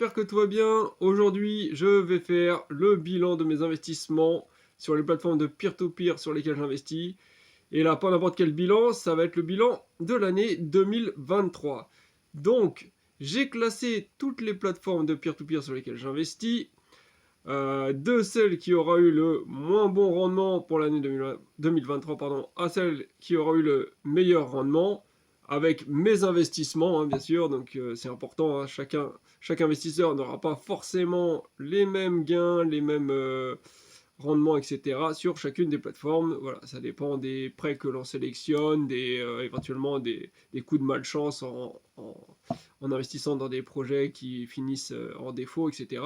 j'espère que tout va bien. Aujourd'hui, je vais faire le bilan de mes investissements sur les plateformes de peer-to-peer sur lesquelles j'investis. Et là, pas n'importe quel bilan, ça va être le bilan de l'année 2023. Donc, j'ai classé toutes les plateformes de peer-to-peer sur lesquelles j'investis, de celles qui aura eu le moins bon rendement pour l'année 2023 pardon, à celle qui aura eu le meilleur rendement, avec mes investissements, hein, bien sûr. Donc c'est important, hein, chaque investisseur n'aura pas forcément les mêmes gains, les mêmes rendements, etc. sur chacune des plateformes. Voilà, ça dépend des prêts que l'on sélectionne, éventuellement des coups de malchance en investissant dans des projets qui finissent en défaut, etc.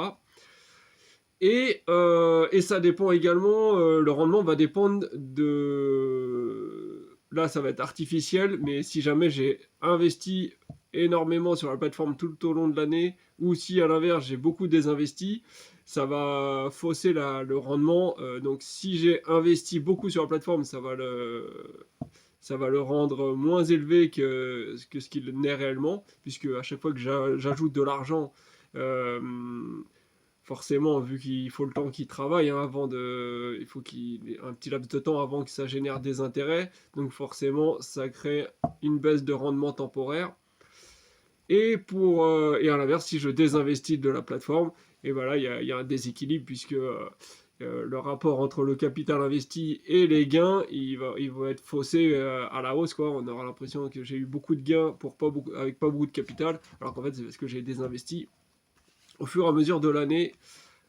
Et ça dépend également, le rendement va dépendre de... Là, ça va être artificiel, mais si jamais j'ai investi énormément sur la plateforme tout au long de l'année, ou si à l'inverse j'ai beaucoup désinvesti, ça va fausser le rendement. Donc si j'ai investi beaucoup sur la plateforme, ça va le rendre moins élevé que ce qu'il n'est réellement, puisque à chaque fois que j'ajoute de l'argent, euh, forcément, vu qu'il faut le temps qu'il travaille, hein, il faut qu'il ait un petit laps de temps avant que ça génère des intérêts. Donc forcément, ça crée une baisse de rendement temporaire. Et à l'inverse, si je désinvestis de la plateforme, et voilà, il y a un déséquilibre puisque le rapport entre le capital investi et les gains, il va être faussé à la hausse, quoi. On aura l'impression que j'ai eu beaucoup de gains avec pas beaucoup de capital, alors qu'en fait, c'est parce que j'ai désinvesti au fur et à mesure de l'année.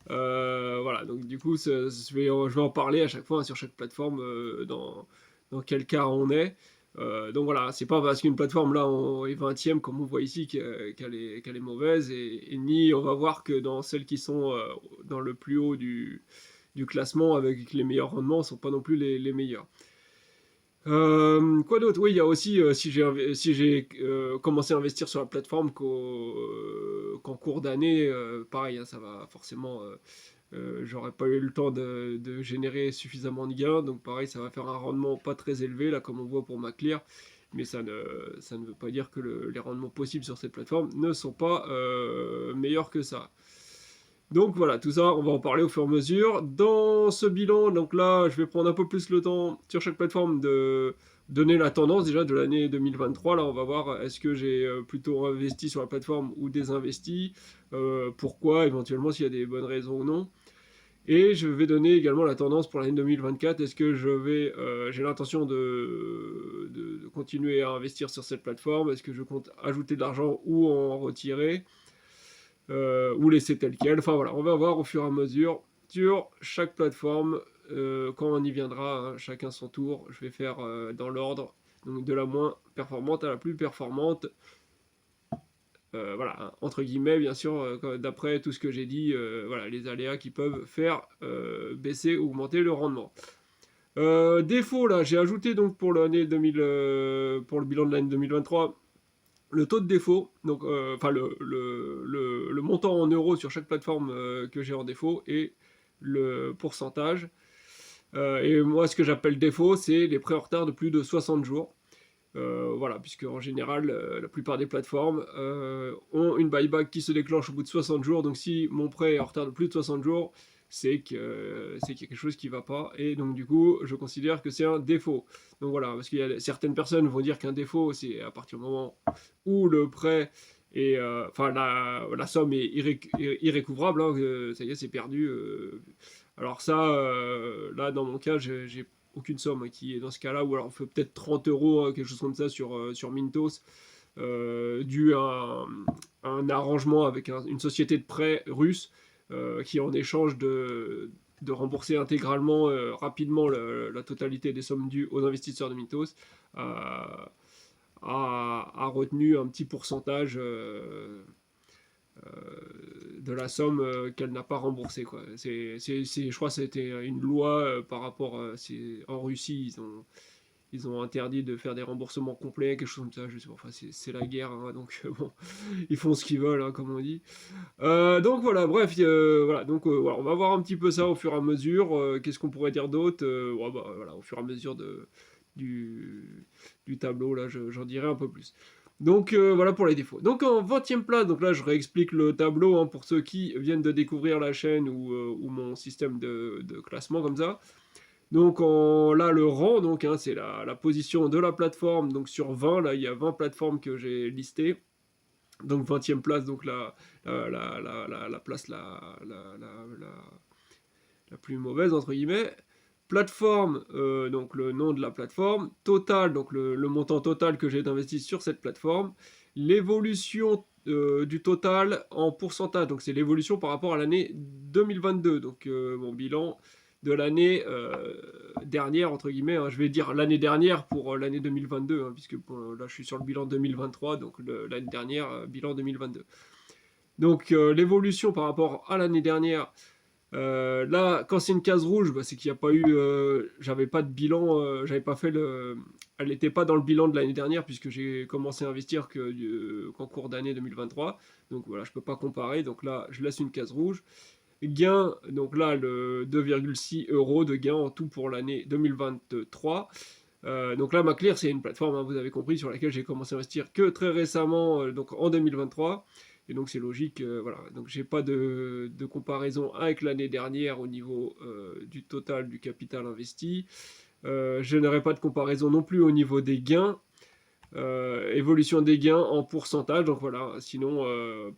Voilà, donc du coup, je vais en parler à chaque fois, hein, sur chaque plateforme, dans quel cas on est. Donc voilà, c'est pas parce qu'une plateforme là est 20e, comme on voit ici, qu'elle est mauvaise, et ni on va voir que dans celles qui sont dans le plus haut du classement avec les meilleurs rendements, ne sont pas non plus les meilleurs. Quoi d'autre? Oui, il y a aussi, si j'ai commencé à investir sur la plateforme qu'en cours d'année, pareil, hein, ça va forcément, j'aurais pas eu le temps de générer suffisamment de gains, donc pareil, ça va faire un rendement pas très élevé, là, comme on voit pour MaClear, mais ça ne veut pas dire que les rendements possibles sur cette plateforme ne sont pas meilleurs que ça. Donc voilà, tout ça, on va en parler au fur et à mesure. Dans ce bilan, donc là, je vais prendre un peu plus le temps sur chaque plateforme de donner la tendance déjà de l'année 2023. Là, on va voir, est-ce que j'ai plutôt investi sur la plateforme ou désinvesti, pourquoi, éventuellement s'il y a des bonnes raisons ou non. Et je vais donner également la tendance pour l'année 2024. Est-ce que j'ai l'intention de continuer à investir sur cette plateforme? Est-ce que je compte ajouter de l'argent ou en retirer, ou laisser tel quel? Enfin voilà, on va voir au fur et à mesure sur chaque plateforme, quand on y viendra, hein, chacun son tour. Je vais faire dans l'ordre, donc de la moins performante à la plus performante. Voilà, hein, entre guillemets, bien sûr, d'après tout ce que j'ai dit, voilà, les aléas qui peuvent faire baisser ou augmenter le rendement. Défaut, là, j'ai ajouté donc pour l'année 2000, pour le bilan de l'année 2023, le taux de défaut, donc enfin le montant en euros sur chaque plateforme que j'ai en défaut, et le pourcentage. Et moi, ce que j'appelle défaut, c'est les prêts en retard de plus de 60 jours. Voilà, puisque en général, la plupart des plateformes ont une buyback qui se déclenche au bout de 60 jours. Donc si mon prêt est en retard de plus de 60 jours, c'est qu'il y a quelque chose qui ne va pas. Et donc du coup, je considère que c'est un défaut. Donc voilà, parce qu'il y a certaines personnes vont dire qu'un défaut, c'est à partir du moment où le prêt est... Enfin, la somme est irrécouvrable, hein, ça y est, c'est perdu. Alors ça, là, dans mon cas, j'ai aucune somme, hein, qui est dans ce cas-là, ou alors on fait peut-être 30 euros, quelque chose comme ça sur Mintos, dû à un arrangement avec une société de prêt russe, qui en échange de rembourser intégralement, rapidement, la totalité des sommes dues aux investisseurs de Mintos, a retenu un petit pourcentage de la somme qu'elle n'a pas remboursée, quoi. Je crois que c'était une loi par rapport... en Russie, ils ont interdit de faire des remboursements complets, quelque chose comme ça, je sais pas, enfin c'est la guerre, hein, donc bon, ils font ce qu'ils veulent, hein, comme on dit. Donc voilà, bref, voilà, donc voilà, on va voir un petit peu ça au fur et à mesure. Qu'est-ce qu'on pourrait dire d'autre? Ouais, bah, voilà, au fur et à mesure du tableau, là, j'en dirai un peu plus. Donc voilà pour les défauts. Donc en 20e place, donc là je réexplique le tableau hein, pour ceux qui viennent de découvrir la chaîne ou mon système de classement comme ça. Donc là le rang, donc hein, c'est la position de la plateforme. Donc sur 20, là il y a 20 plateformes que j'ai listées. Donc 20e place, donc la place la plus mauvaise entre guillemets. Plateforme, donc le nom de la plateforme. Total, donc le montant total que j'ai investi sur cette plateforme. L'évolution du total en pourcentage, donc c'est l'évolution par rapport à l'année 2022. Donc mon bilan de l'année dernière, entre guillemets, hein, je vais dire l'année dernière pour l'année 2022, hein, puisque bon, là je suis sur le bilan 2023, donc l'année dernière, bilan 2022. Donc l'évolution par rapport à l'année dernière, là, quand c'est une case rouge, bah, c'est qu'il n'y a pas eu. J'avais pas de bilan, j'avais pas fait le. Elle n'était pas dans le bilan de l'année dernière puisque j'ai commencé à investir qu'en cours d'année 2023. Donc voilà, je peux pas comparer. Donc là, je laisse une case rouge. Gain, donc là, le 2,6 euros de gain en tout pour l'année 2023. Donc là, Maclear, c'est une plateforme, hein, vous avez compris, sur laquelle j'ai commencé à investir que très récemment, donc en 2023. Et donc c'est logique, voilà. Donc j'ai pas de comparaison avec l'année dernière au niveau du total du capital investi. Je n'aurai pas de comparaison non plus au niveau des gains. Évolution des gains en pourcentage, donc voilà, sinon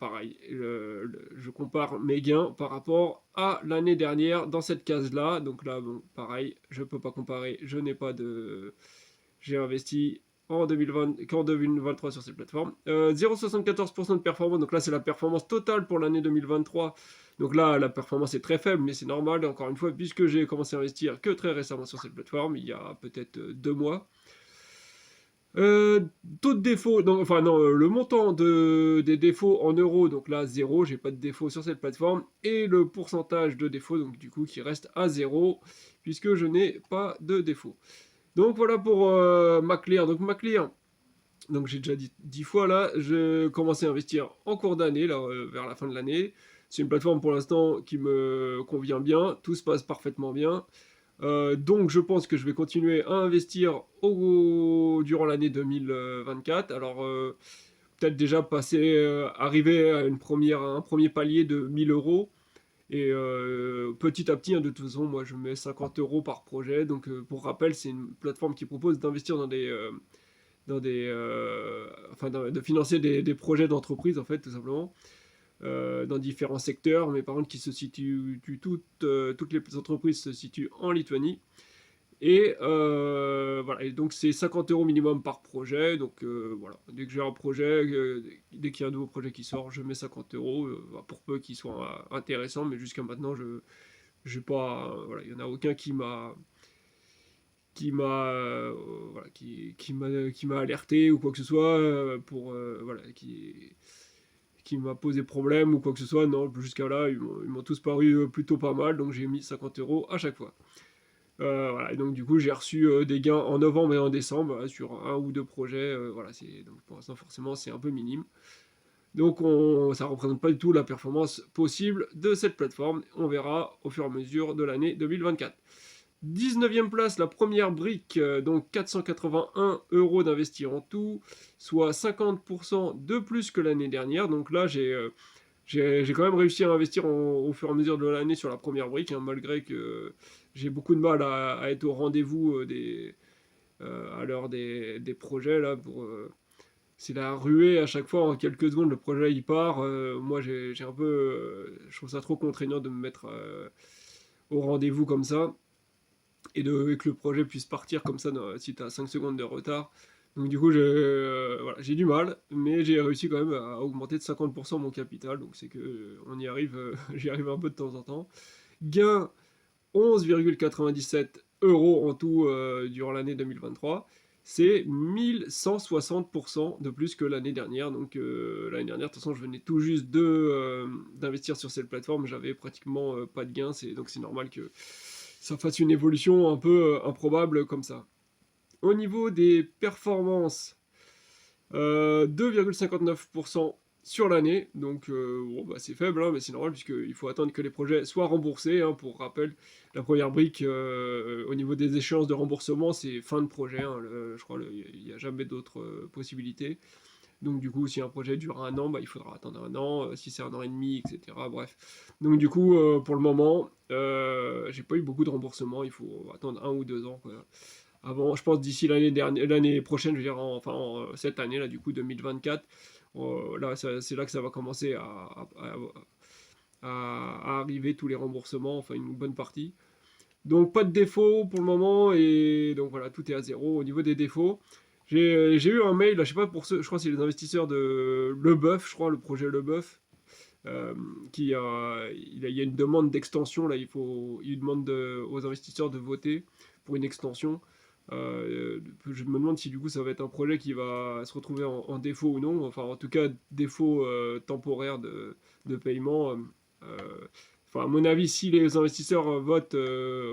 pareil, je compare mes gains par rapport à l'année dernière dans cette case là, donc là bon, pareil, je peux pas comparer, je n'ai pas de, j'ai investi en 2020, qu'en 2023 sur cette plateforme. 0,74% de performance, donc là c'est la performance totale pour l'année 2023. Donc là la performance est très faible, mais c'est normal, encore une fois, puisque j'ai commencé à investir que très récemment sur cette plateforme, il y a peut-être 2 mois. Taux de défaut, donc, enfin non, le montant des défauts en euros, donc là 0, j'ai pas de défaut sur cette plateforme, et le pourcentage de défauts, donc du coup qui reste à 0, puisque je n'ai pas de défaut. Donc voilà pour Maclear. Donc Maclear, donc j'ai déjà dit 10 fois là, j'ai commencé à investir en cours d'année, là, vers la fin de l'année. C'est une plateforme pour l'instant qui me convient bien, tout se passe parfaitement bien. Donc je pense que je vais continuer à investir durant l'année 2024. Alors peut-être déjà arriver à un premier palier de 1000 euros. Et petit à petit, hein, de toute façon, moi je mets 50 euros par projet. Donc pour rappel, c'est une plateforme qui propose d'investir enfin de financer des projets d'entreprise en fait, tout simplement. Dans différents secteurs, mais par contre qui se situent, toutes les entreprises se situent en Lituanie. Et voilà, et donc c'est 50 euros minimum par projet. Donc voilà, dès que j'ai un projet, dès qu'il y a un nouveau projet qui sort, je mets 50 euros, pour peu qu'il soit intéressant. Mais jusqu'à maintenant, j'ai pas, voilà, il y en a aucun voilà, qui m'a alerté ou quoi que ce soit pour voilà, qui m'a posé problème ou quoi que ce soit. Non, jusqu'à là, ils m'ont tous paru plutôt pas mal, donc j'ai mis 50 euros à chaque fois. Voilà, et donc du coup j'ai reçu des gains en novembre et en décembre voilà, sur un ou deux projets. Voilà, donc pour l'instant forcément c'est un peu minime. Donc ça ne représente pas du tout la performance possible de cette plateforme. On verra au fur et à mesure de l'année 2024. 19e place, la première brique, donc 481 euros d'investir en tout, soit 50% de plus que l'année dernière. Donc là j'ai quand même réussi à investir au fur et à mesure de l'année sur la première brique, hein, malgré que j'ai beaucoup de mal à être au rendez-vous à l'heure des projets. Là, c'est la ruée à chaque fois, en quelques secondes, le projet il part. Moi, j'ai un peu. Je trouve ça trop contraignant de me mettre au rendez-vous comme ça et que le projet puisse partir comme ça si tu as 5 secondes de retard. Donc du coup, voilà, j'ai du mal, mais j'ai réussi quand même à augmenter de 50% mon capital, donc c'est que on y arrive, j'y arrive un peu de temps en temps. Gain 11,97 euros en tout durant l'année 2023. C'est 1160% de plus que l'année dernière. Donc l'année dernière, de toute façon, je venais tout juste d'investir sur cette plateforme. J'avais pratiquement pas de gains. Donc c'est normal que ça fasse une évolution un peu improbable comme ça. Au niveau des performances, 2,59% sur l'année, donc bon, bah, c'est faible, hein, mais c'est normal puisqu'il faut attendre que les projets soient remboursés. Hein. Pour rappel, la première brique au niveau des échéances de remboursement, c'est fin de projet. Hein, je crois qu'il n'y a jamais d'autres possibilités. Donc du coup, si un projet dure un an, bah, il faudra attendre un an, si c'est un an et demi, etc. Bref. Donc du coup, pour le moment, j'ai pas eu beaucoup de remboursements, il faut attendre 1 ou 2 ans, quoi. Avant, je pense d'ici l'année prochaine, je veux dire, cette année, là, du coup, 2024, là, c'est là que ça va commencer à arriver tous les remboursements, enfin une bonne partie. Donc pas de défaut pour le moment, et donc voilà, tout est à zéro au niveau des défauts. J'ai eu un mail, là, je sais pas pour ceux, je crois que c'est les investisseurs de Leboeuf, je crois, le projet Leboeuf, euh, il y a une demande d'extension, là, il demande aux investisseurs de voter pour une extension. Je me demande si du coup ça va être un projet qui va se retrouver en défaut ou non, enfin en tout cas défaut temporaire de paiement. Enfin, à mon avis, si les investisseurs votent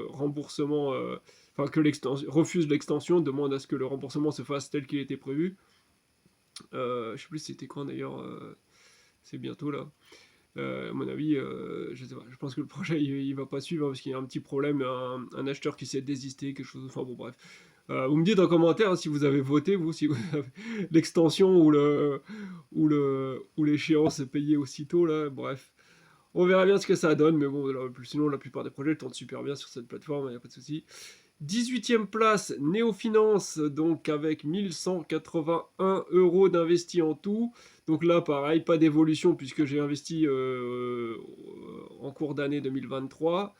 remboursement, enfin que refusent l'extension, demandent à ce que le remboursement se fasse tel qu'il était prévu. Je sais plus c'était quand d'ailleurs, c'est bientôt là. À mon avis, je sais pas, je pense que le projet il va pas suivre, hein, parce qu'il y a un petit problème, un acheteur qui s'est désisté, quelque chose, enfin bon bref. Vous me dites en commentaire, hein, si vous avez voté, vous, si vous avez l'extension ou l'échéance payée aussitôt, là, bref. On verra bien ce que ça donne, mais bon, là, sinon la plupart des projets tournent super bien sur cette plateforme, il n'y a pas de souci. 18e place, Néofinance, donc avec 1181 € d'investi en tout. Donc là, pareil, pas d'évolution puisque j'ai investi en cours d'année 2023.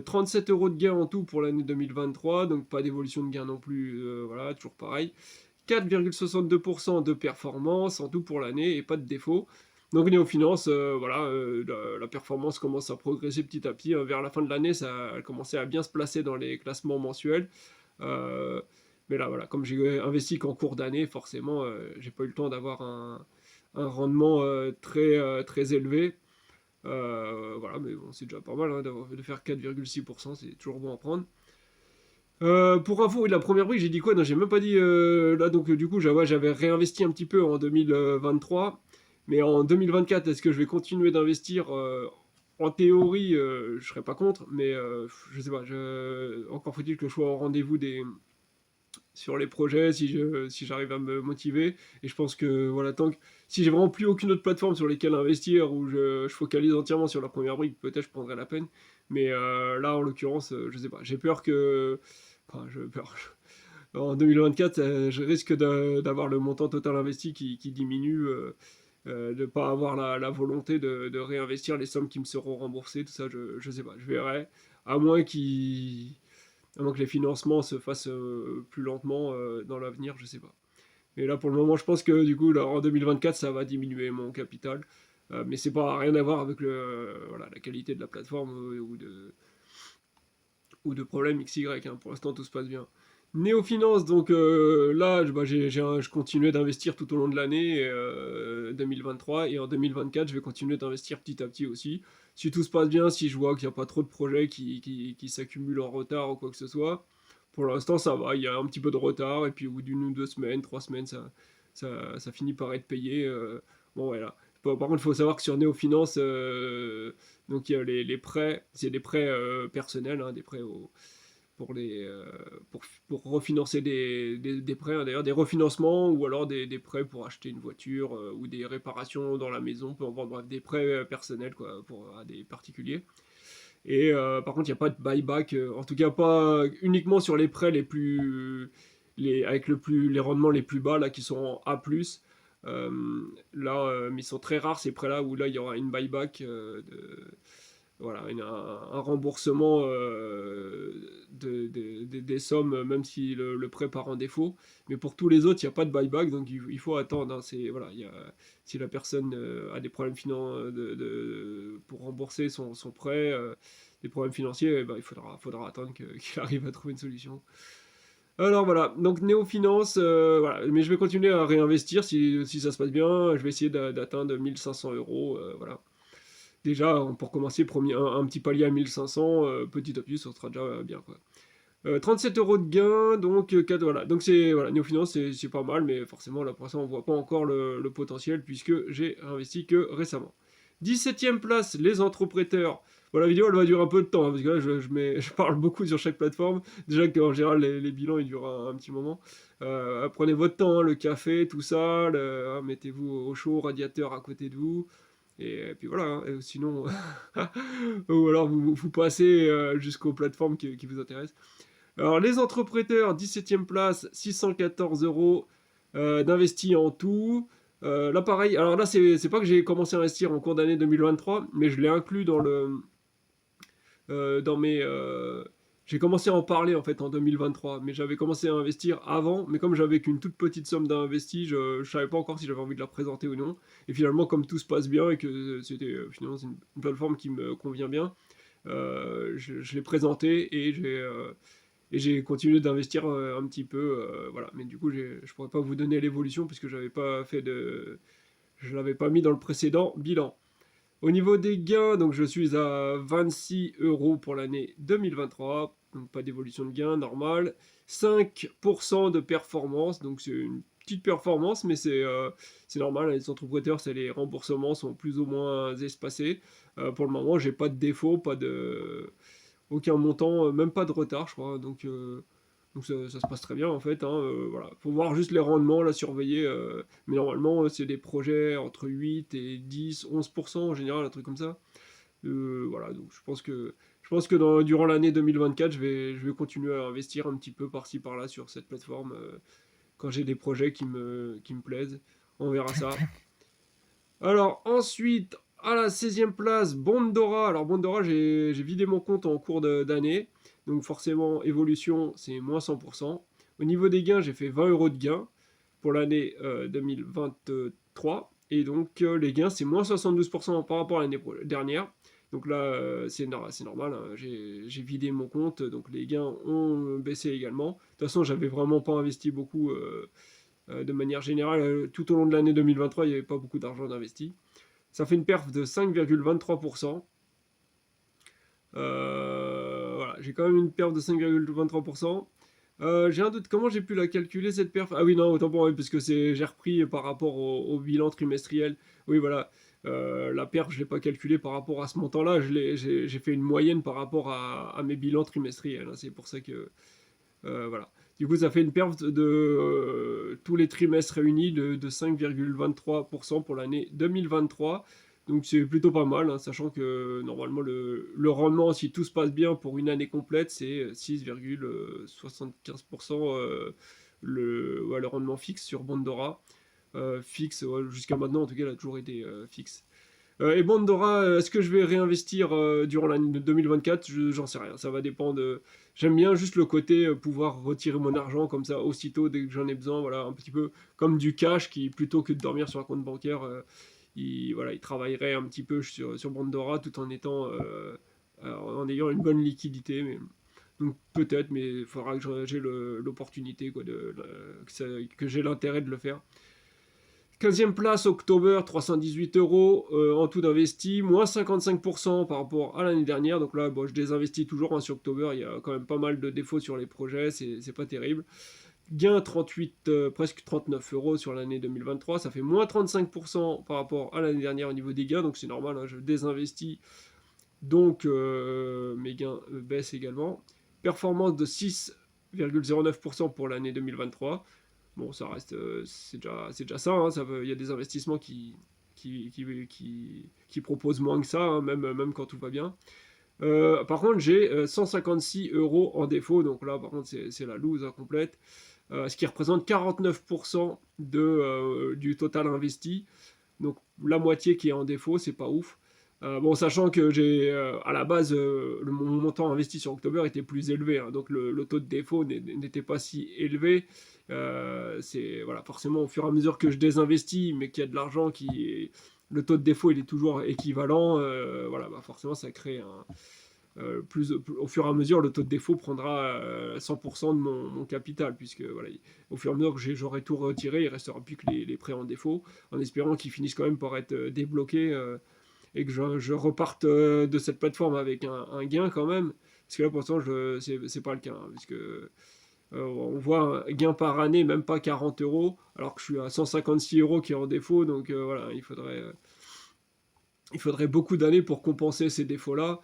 37 € de gain en tout pour l'année 2023, donc pas d'évolution de gain non plus, voilà, toujours pareil. 4,62% de performance en tout pour l'année et pas de défaut. Donc Néofinance, voilà, la performance commence à progresser petit à petit, hein. Vers la fin de l'année, ça a commencé à bien se placer dans les classements mensuels. Euh, mais là, voilà, comme j'ai investi qu'en cours d'année, forcément, j'ai pas eu le temps d'avoir un rendement très élevé. Voilà, mais bon, c'est déjà pas mal, hein, de faire 4,6%, c'est toujours bon à prendre. Pour info, oui, la première brique, j'ai dit quoi? Non, j'ai même pas dit. Là, donc, du coup, j'avais réinvesti un petit peu en 2023. Mais en 2024, est-ce que je vais continuer d'investir? En théorie, je serais pas contre. Mais je sais pas. Encore faut-il que je sois au rendez-vous sur les projets, si j'arrive à me motiver. Et je pense que, voilà, si j'ai vraiment plus aucune autre plateforme sur lesquelles investir, où je focalise entièrement sur la première brique, peut-être je prendrai la peine. Mais là, en l'occurrence, je sais pas. J'ai peur que. Enfin, peur. En 2024, je risque d'avoir le montant total investi qui diminue, de ne pas avoir la volonté de réinvestir les sommes qui me seront remboursées, tout ça, je sais pas, je verrai. À moins, à moins que les financements se fassent plus lentement dans l'avenir, je sais pas. Et là, pour le moment, je pense que du coup, là, en 2024, ça va diminuer mon capital. Mais c'est pas rien à voir avec voilà, la qualité de la plateforme ou de problèmes XY, hein. Pour l'instant, tout se passe bien. Néofinance, donc là, je continuais d'investir tout au long de l'année 2023, et en 2024, je vais continuer d'investir petit à petit aussi. Si tout se passe bien, si je vois qu'il n'y a pas trop de projets qui s'accumulent en retard ou quoi que ce soit, pour l'instant, ça va, il y a un petit peu de retard, et puis au bout d'1 ou 2 semaines, 3 semaines, ça finit par être payé. Bon, voilà. Par contre, il faut savoir que sur Néofinance, donc il y a les prêts, c'est des prêts personnels, hein, des prêts pour, les, pour refinancer des prêts, hein, d'ailleurs des refinancements, ou alors des prêts pour acheter une voiture, ou des réparations dans la maison, bref, des prêts personnels, quoi, à des particuliers. Et par contre, il n'y a pas de buyback, en tout cas pas uniquement sur les prêts avec les rendements les plus bas, là, qui sont en A+. Là, mais ils sont très rares ces prêts-là, où là il y aura une buyback, voilà, un remboursement des sommes, même si le prêt part en défaut. Mais pour tous les autres, il n'y a pas de buyback, donc il faut attendre, hein. Voilà, si la personne a des problèmes pour rembourser son prêt, des problèmes financiers, eh ben, il faudra attendre qu'il arrive à trouver une solution. Alors voilà, donc Néofinance, voilà. Mais je vais continuer à réinvestir si ça se passe bien. Je vais essayer d'atteindre 1 500 €, voilà. Déjà, pour commencer, un petit palier à 1 500, petit à petit, ça sera déjà bien, quoi. 37 € de gain, donc voilà. Donc voilà, Néofinance, c'est pas mal, mais forcément, là, pour l'instant, on voit pas encore le potentiel, puisque j'ai investi que récemment. 17e place, les entrepreneurs. Bon, la vidéo, elle va durer un peu de temps, hein, parce que là, je parle beaucoup sur chaque plateforme. Déjà qu'en général, les bilans, ils durent un petit moment. Prenez votre temps, hein, le café, tout ça, mettez-vous au chaud, radiateur à côté de vous. Et puis voilà, hein, et sinon, ou alors vous passez jusqu'aux plateformes qui vous intéressent. Alors, les entrepreneurs, 17e place, 614 euros d'investis en tout. Là, pareil, alors là, c'est pas que j'ai commencé à investir en cours d'année 2023, mais je l'ai inclus dans mes. J'ai commencé à en parler en fait en 2023, mais j'avais commencé à investir avant, mais comme j'avais qu'une toute petite somme d'investi, je savais pas encore si j'avais envie de la présenter ou non. Et finalement, comme tout se passe bien et que c'était finalement c'est une plateforme qui me convient bien, je l'ai présenté et j'ai continué d'investir un petit peu, voilà. Mais du coup, je pourrais pas vous donner l'évolution puisque je l'avais pas mis dans le précédent bilan. Au niveau des gains, donc je suis à 26 euros pour l'année 2023, donc pas d'évolution de gain, normal. 5% de performance, donc c'est une petite performance, mais c'est normal, les entrepreneurs, les remboursements sont plus ou moins espacés. Pour le moment, j'ai pas de défaut, aucun montant, même pas de retard, je crois, donc ça se passe très bien en fait, hein, voilà. Faut voir juste les rendements, la surveiller, mais normalement c'est des projets entre 8 et 10, 11% en général, un truc comme ça. Voilà, donc je pense que durant l'année 2024, je vais continuer à investir un petit peu par-ci par-là sur cette plateforme quand j'ai des projets qui me plaisent. On verra ça. Alors ensuite, à la 16e place, Bondora. Alors Bondora, j'ai vidé mon compte en cours d'année. Donc forcément, évolution, c'est moins 100%. Au niveau des gains, j'ai fait 20 euros de gains pour l'année 2023. Et donc les gains, c'est moins 72% par rapport à l'année dernière. Donc là, c'est normal, hein. J'ai vidé mon compte, donc les gains ont baissé également. De toute façon, j'avais vraiment pas investi beaucoup de manière générale. Tout au long de l'année 2023, il n'y avait pas beaucoup d'argent d'investi. Ça fait une perf de 5,23%. Voilà, j'ai quand même une perf de 5,23%. J'ai un doute, comment j'ai pu la calculer cette perf? Ah oui, non, autant pour moi, parce que j'ai repris par rapport au bilan trimestriel. Oui, voilà. La perf, je ne l'ai pas calculée par rapport à ce montant-là. J'ai fait une moyenne par rapport à mes bilans trimestriels, hein. C'est pour ça que voilà. Du coup, ça fait une perte de tous les trimestres réunis de 5,23% pour l'année 2023. Donc c'est plutôt pas mal, hein, sachant que normalement le rendement, si tout se passe bien pour une année complète, c'est 6,75% ouais, le rendement fixe sur Bondora. Fixe, ouais, jusqu'à maintenant en tout cas, il a toujours été fixe. Et Bondora, est-ce que je vais réinvestir durant l'année 2024? J'en sais rien, ça va dépendre. J'aime bien juste le côté pouvoir retirer mon argent comme ça aussitôt dès que j'en ai besoin, voilà, un petit peu comme du cash qui, plutôt que de dormir sur un compte bancaire, voilà, il travaillerait un petit peu sur Bondora tout en en ayant une bonne liquidité. Donc peut-être, mais il faudra que j'ai l'opportunité, quoi, que j'ai l'intérêt de le faire. 15e place, October, 318 euros en tout d'investi, moins 55% par rapport à l'année dernière. Donc là, bon, je désinvestis toujours, hein, sur October, il y a quand même pas mal de défauts sur les projets, c'est pas terrible. Gain 38, presque 39 euros sur l'année 2023, ça fait moins 35% par rapport à l'année dernière au niveau des gains, donc c'est normal, hein, je désinvestis, donc mes gains baissent également. Performance de 6,09% pour l'année 2023. Bon, ça reste, c'est déjà ça, hein, il y a des investissements qui proposent moins que ça, hein, même quand tout va bien. Par contre, j'ai 156 euros en défaut, donc là, par contre, c'est la loose, hein, complète, ce qui représente 49% du total investi. Donc la moitié qui est en défaut, c'est pas ouf. Bon, sachant que à la base, mon montant investi sur October était plus élevé, hein, donc le taux de défaut n'était pas si élevé. Voilà, forcément, au fur et à mesure que je désinvestis, mais qu'il y a de l'argent le taux de défaut il est toujours équivalent. Voilà, bah forcément, ça crée au fur et à mesure, le taux de défaut prendra 100% de mon capital, puisque voilà, au fur et à mesure que j'aurai tout retiré, il restera plus que les prêts en défaut, en espérant qu'ils finissent quand même par être débloqués et que je reparte de cette plateforme avec un gain quand même. Parce que là, pour l'instant, c'est pas le cas, hein, puisque on voit un gain par année, même pas 40 euros, alors que je suis à 156 euros qui est en défaut, donc voilà, il faudrait beaucoup d'années pour compenser ces défauts-là.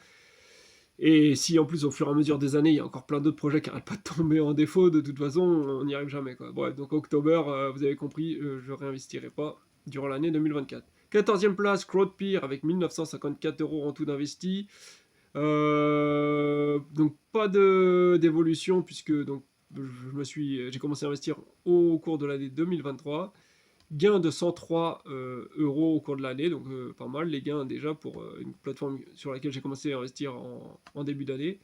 Et si en plus au fur et à mesure des années, il y a encore plein d'autres projets qui n'arrêtent pas de tomber en défaut, de toute façon, on n'y arrive jamais, quoi. Bref, donc October, vous avez compris, je réinvestirai pas durant l'année 2024. 14e place, CrowdPeer avec 1954 euros en tout d'investi. Donc pas d'évolution puisque donc j'ai commencé à investir au cours de l'année 2023. Gain de 103 euros au cours de l'année, donc pas mal les gains déjà pour une plateforme sur laquelle j'ai commencé à investir en début d'année.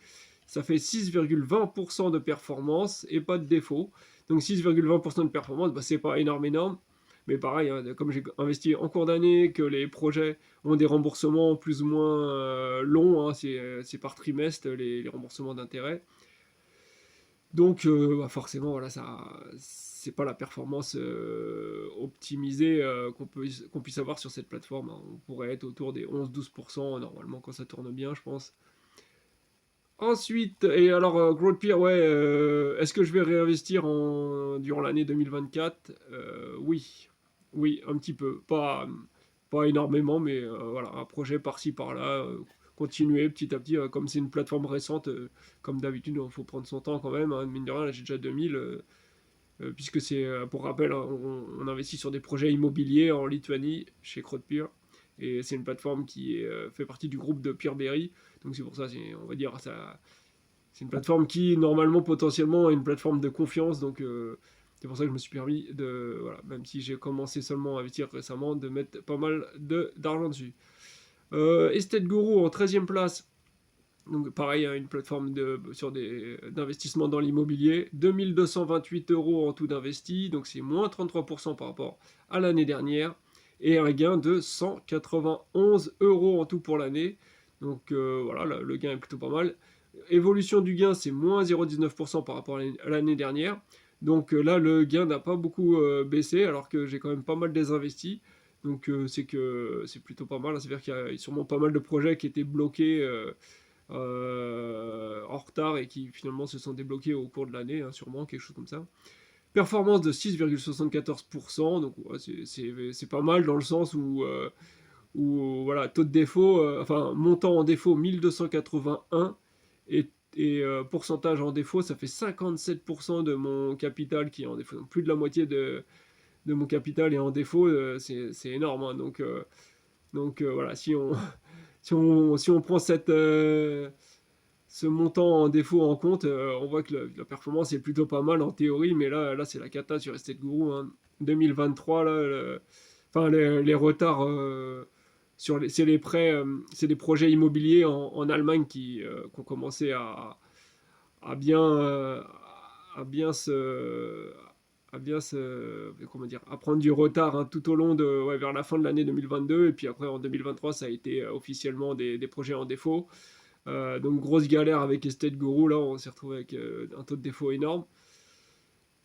Ça fait 6,20% de performance et pas de défaut. Donc 6,20% de performance, bah, c'est pas énorme. Mais pareil, hein, comme j'ai investi en cours d'année, que les projets ont des remboursements plus ou moins longs, hein, c'est par trimestre les remboursements d'intérêt. Donc bah forcément, voilà, c'est pas la performance optimisée qu'on puisse avoir sur cette plateforme, hein. On pourrait être autour des 11-12% normalement quand ça tourne bien, je pense. Ensuite, et alors GrowthPeer, ouais, est-ce que je vais réinvestir durant l'année 2024? Oui, oui, un petit peu, pas énormément, mais voilà, un projet par-ci par-là, continuer petit à petit, comme c'est une plateforme récente, comme d'habitude, il faut prendre son temps quand même, hein, mine de rien, là, j'ai déjà 2000, puisque c'est, pour rappel, hein, on investit sur des projets immobiliers en Lituanie, chez CrowdPeer, et c'est une plateforme qui fait partie du groupe de Peerberry, donc c'est pour ça, on va dire, c'est une plateforme qui, normalement, potentiellement, est une plateforme de confiance, donc c'est pour ça que je me suis permis de, voilà, même si j'ai commencé seulement à investir récemment, de mettre pas mal d'argent dessus. Estate Guru en 13e place, donc pareil, hein, une plateforme d'investissement dans l'immobilier, 2228 euros en tout d'investi, donc c'est moins 33% par rapport à l'année dernière, et un gain de 191 euros en tout pour l'année. Donc voilà, le gain est plutôt pas mal. Évolution du gain, c'est moins 0,19% par rapport à l'année dernière. Donc là, le gain n'a pas beaucoup baissé, alors que j'ai quand même pas mal désinvesti. Donc c'est plutôt pas mal. C'est-à-dire qu'il y a sûrement pas mal de projets qui étaient bloqués en retard et qui finalement se sont débloqués au cours de l'année, hein, sûrement, quelque chose comme ça. Performance de 6,74%, donc ouais, c'est pas mal dans le sens où voilà, taux de défaut, enfin montant en défaut 1281 et pourcentage en défaut, ça fait 57% de mon capital qui est en défaut. Donc plus de la moitié de mon capital est en défaut, c'est énorme, hein. Donc voilà, si on prend ce montant en défaut en compte, on voit que la performance est plutôt pas mal en théorie, mais là c'est la cata sur Estate Guru, hein. 2023, là, enfin les retards c'est les prêts, c'est des projets immobiliers en Allemagne qui ont commencé à bien, à bien se, comment dire, à prendre du retard, hein, tout au long ouais, vers la fin de l'année 2022, et puis après en 2023, ça a été officiellement des projets en défaut. Donc grosse galère avec Estate Guru, là on s'est retrouvé avec un taux de défaut énorme.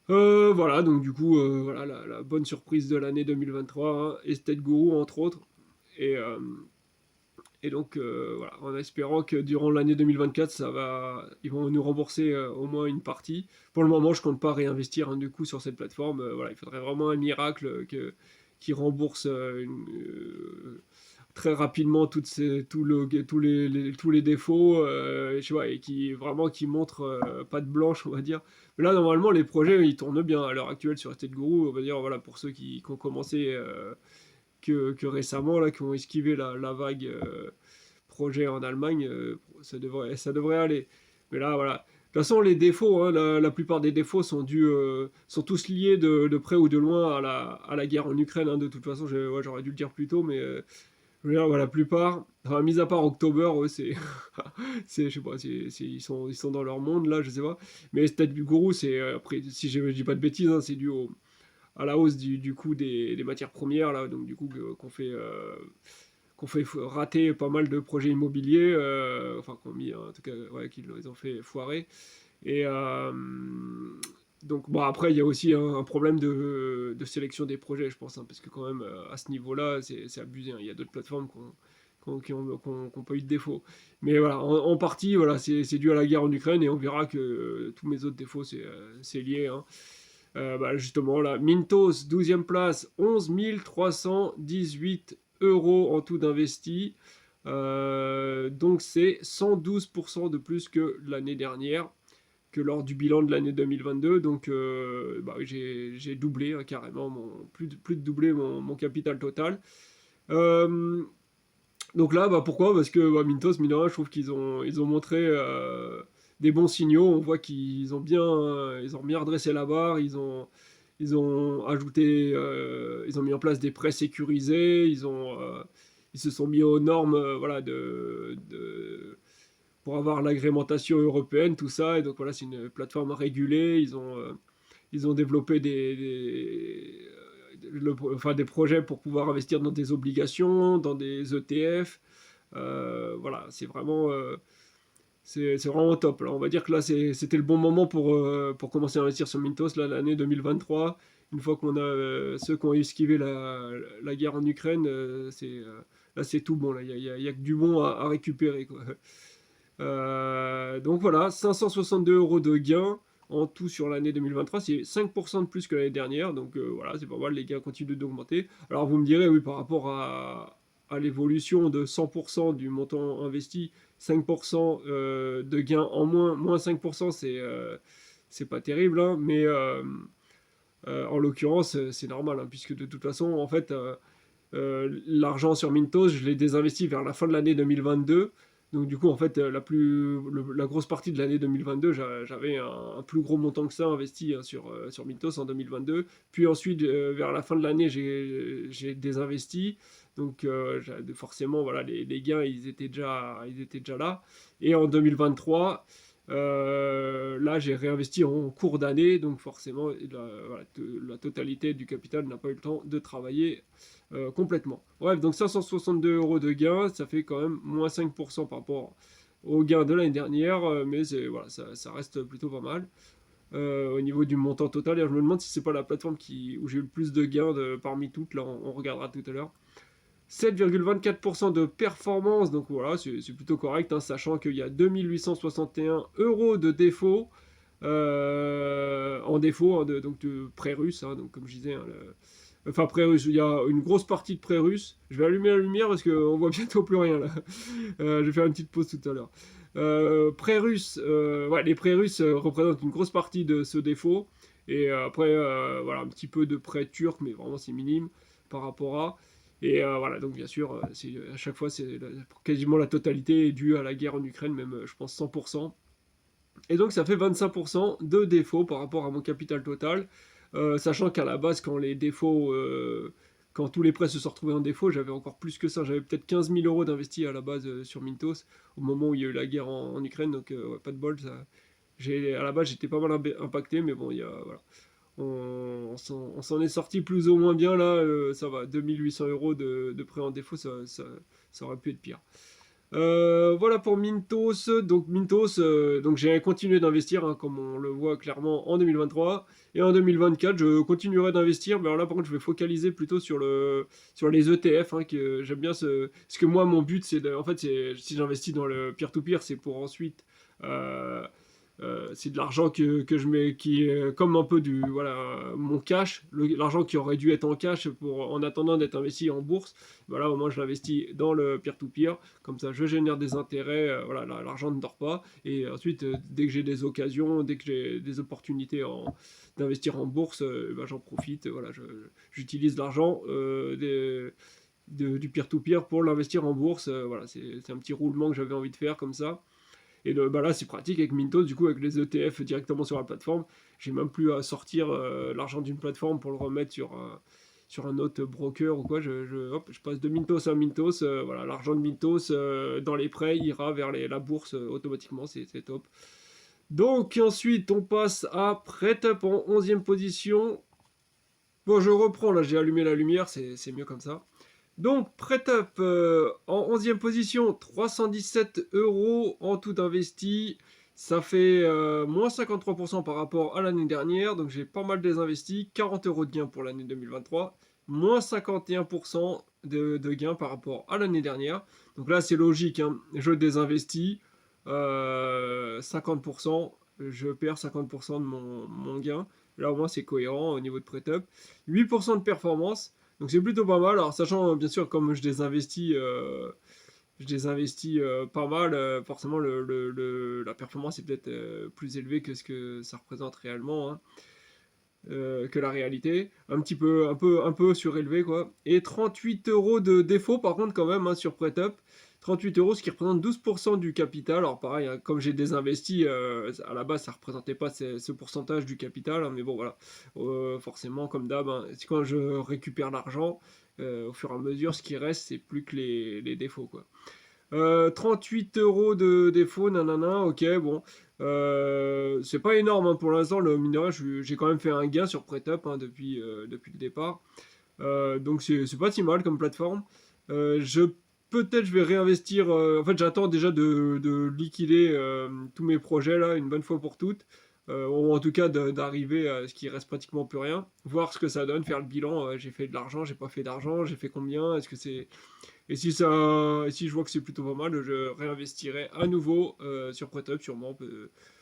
Voilà, donc du coup, voilà la bonne surprise de l'année 2023, hein, Estate Guru entre autres. Et, euh, et donc, voilà, en espérant que durant l'année 2024, ils vont nous rembourser au moins une partie. Pour le moment, je compte pas réinvestir du coup sur cette plateforme. Voilà, il faudrait vraiment un miracle qui rembourse très rapidement tous les défauts, tu vois, et qui montre pas de blanche, on va dire. Mais là, normalement, les projets, ils tournent bien à l'heure actuelle sur Estate Guru. On va dire, voilà, pour ceux qui ont commencé que récemment, là, qui ont esquivé la vague projet en Allemagne, ça devrait aller. Mais là, voilà. De toute façon, les défauts, hein, la plupart des défauts sont tous liés de près ou de loin à la guerre en Ukraine, hein. De toute façon, ouais, j'aurais dû le dire plus tôt, mais je veux dire, voilà, la plupart, enfin, mis à part October, eux, je sais pas, ils sont dans leur monde, là, je sais pas. Mais peut-être du gourou, après, si je dis pas de bêtises, hein, c'est dû à la hausse du coût des matières premières, là, donc du coup, qu'on fait rater pas mal de projets immobiliers, enfin, qu'on mis, en tout cas, ouais, qu'ils les ont fait foirer. Et donc, bon, après, il y a aussi un problème de sélection des projets, je pense, hein, parce que quand même, à ce niveau-là, c'est abusé, hein. Il y a d'autres plateformes qui ont pas eu de défauts. Mais voilà, en partie, voilà, c'est dû à la guerre en Ukraine, et on verra que tous mes autres défauts, c'est lié, hein. Bah, justement, là, Mintos, 12e place, 11 318 euros en tout d'investi. Donc c'est 112% de plus que l'année dernière, que lors du bilan de l'année 2022. Donc bah, oui, j'ai doublé hein, carrément, plus de doubler mon capital total. Euh, donc là, bah, pourquoi? Parce que bah, Mintos, mine de rien, je trouve qu'ils ont montré des bons signaux. On voit ils ont bien redressé la barre. Ils ont ajouté, ils ont mis en place des prêts sécurisés. Ils se sont mis aux normes, voilà, pour avoir l'agrémentation européenne, tout ça. Et donc voilà, c'est une plateforme régulée. Ils ont développé enfin, des projets pour pouvoir investir dans des obligations, dans des ETF. Voilà, c'est vraiment top. Là. On va dire que là, c'était le bon moment pour commencer à investir sur Mintos, là, l'année 2023. Une fois qu'on a ceux qui ont esquivé la guerre en Ukraine, là, c'est tout bon. Il y a que du bon à récupérer. Quoi. Donc voilà, 562 euros de gains en tout sur l'année 2023, c'est 5% de plus que l'année dernière, donc voilà, c'est pas mal, les gains continuent d'augmenter. Alors vous me direz, oui, par rapport à l'évolution de 100% du montant investi, 5% de gains en moins 5%, c'est pas terrible, hein, mais en l'occurrence, c'est normal, hein, puisque de toute façon, en fait, l'argent sur Mintos, je l'ai désinvesti vers la fin de l'année 2022. Donc du coup, en fait, la grosse partie de l'année 2022, j'avais un plus gros montant que ça investi hein, sur Mintos en 2022. Puis ensuite, vers la fin de l'année, j'ai désinvesti. Donc forcément, voilà, les gains, ils étaient déjà là. Et en 2023, là, j'ai réinvesti en cours d'année. Donc forcément, voilà, la totalité du capital n'a pas eu le temps de travailler complètement. Bref, donc 562 euros de gain, ça fait quand même moins 5% par rapport au gain de l'année dernière, mais voilà, ça reste plutôt pas mal. Au niveau du montant total, et je me demande si c'est pas la plateforme où j'ai eu le plus de gains parmi toutes, là on regardera tout à l'heure. 7,24% de performance, donc voilà, c'est plutôt correct, hein, sachant qu'il y a 2861 euros de défaut, en défaut, hein, donc de prêt russe, hein, donc comme je disais, hein, enfin prêt russe, il y a une grosse partie de prêt russe. Je vais allumer la lumière parce qu'on voit bientôt plus rien là. Je vais faire une petite pause tout à l'heure. Prêt russe, ouais, les prêts russes représentent une grosse partie de ce défaut. Et après, voilà, un petit peu de prêt turc, mais vraiment c'est minime par rapport à. Et voilà, donc bien sûr, à chaque fois, quasiment la totalité est due à la guerre en Ukraine, même je pense 100%. Et donc ça fait 25% de défaut par rapport à mon capital total, sachant qu'à la base, quand tous les prêts se sont retrouvés en défaut, j'avais encore plus que ça. J'avais peut-être 15 000 euros d'investis à la base sur Mintos, au moment où il y a eu la guerre en Ukraine, donc ouais, pas de bol. À la base, j'étais pas mal impacté, mais bon, voilà. On s'en est sorti plus ou moins bien là, ça va, 2800 euros de prêt en défaut, ça aurait pu être pire. Voilà pour Mintos. Donc Mintos, donc j'ai continué d'investir, hein, comme on le voit clairement en 2023. Et en 2024, je continuerai d'investir. Mais alors là, par contre, je vais focaliser plutôt sur les ETF. Hein, que j'aime bien parce que moi, mon but, en fait, si j'investis dans le peer-to-peer, c'est pour ensuite c'est de l'argent que je mets, qui est comme un peu voilà, mon cash, l'argent qui aurait dû être en cash en attendant d'être investi en bourse. Voilà, au moins je l'investis dans le peer-to-peer, comme ça je génère des intérêts, voilà, l'argent ne dort pas. Et ensuite, dès que j'ai des occasions, dès que j'ai des opportunités d'investir en bourse, ben, j'en profite. Voilà, j'utilise l'argent du peer-to-peer pour l'investir en bourse. Voilà, c'est un petit roulement que j'avais envie de faire comme ça. Et bah là, c'est pratique avec Mintos, du coup, avec les ETF directement sur la plateforme. J'ai même plus à sortir l'argent d'une plateforme pour le remettre sur un autre broker ou quoi. Je passe de Mintos à Mintos. Voilà, l'argent de Mintos dans les prêts ira vers la bourse automatiquement. C'est top. Donc, ensuite, on passe à PrêtUp en 11e position. Bon, je reprends, là, j'ai allumé la lumière, c'est mieux comme ça. Donc, PrêtUp en 11e position, 317 euros en tout investi. Ça fait moins 53% par rapport à l'année dernière. Donc, j'ai pas mal désinvesti. 40 euros de gain pour l'année 2023. Moins 51% de gain par rapport à l'année dernière. Donc là, c'est logique. Hein. Je désinvestis 50%. Je perds 50% de mon gain. Là, au moins, c'est cohérent au niveau de PrêtUp. 8% de performance. Donc c'est plutôt pas mal. Alors sachant bien sûr comme je désinvestis je désinvestis pas mal, forcément la performance est peut-être plus élevée que ce que ça représente réellement, hein, que la réalité. Un peu surélevé, quoi. Et 38 euros de défaut, par contre, quand même, hein, sur PrêtUp. 38 euros, ce qui représente 12% du capital. Alors, pareil, hein, comme j'ai désinvesti, à la base, ça représentait pas ce pourcentage du capital, hein, mais bon, voilà. Forcément, comme d'hab, hein, c'est quand je récupère l'argent, au fur et à mesure, ce qui reste, c'est plus que les défauts, quoi. 38 euros de défaut, nanana, ok, bon. C'est pas énorme, hein, pour l'instant, le mine de rien, j'ai quand même fait un gain sur PrêtUp, hein, depuis le départ. Donc c'est pas si mal comme plateforme. Peut-être je vais réinvestir. En fait, j'attends déjà de liquider tous mes projets là une bonne fois pour toutes. Ou en tout cas d'arriver à ce qu'il reste pratiquement plus rien. Voir ce que ça donne, faire le bilan. J'ai fait de l'argent, j'ai pas fait d'argent, j'ai fait combien, est-ce que c'est et si je vois que c'est plutôt pas mal, je réinvestirai à nouveau sur PrêtUp, sûrement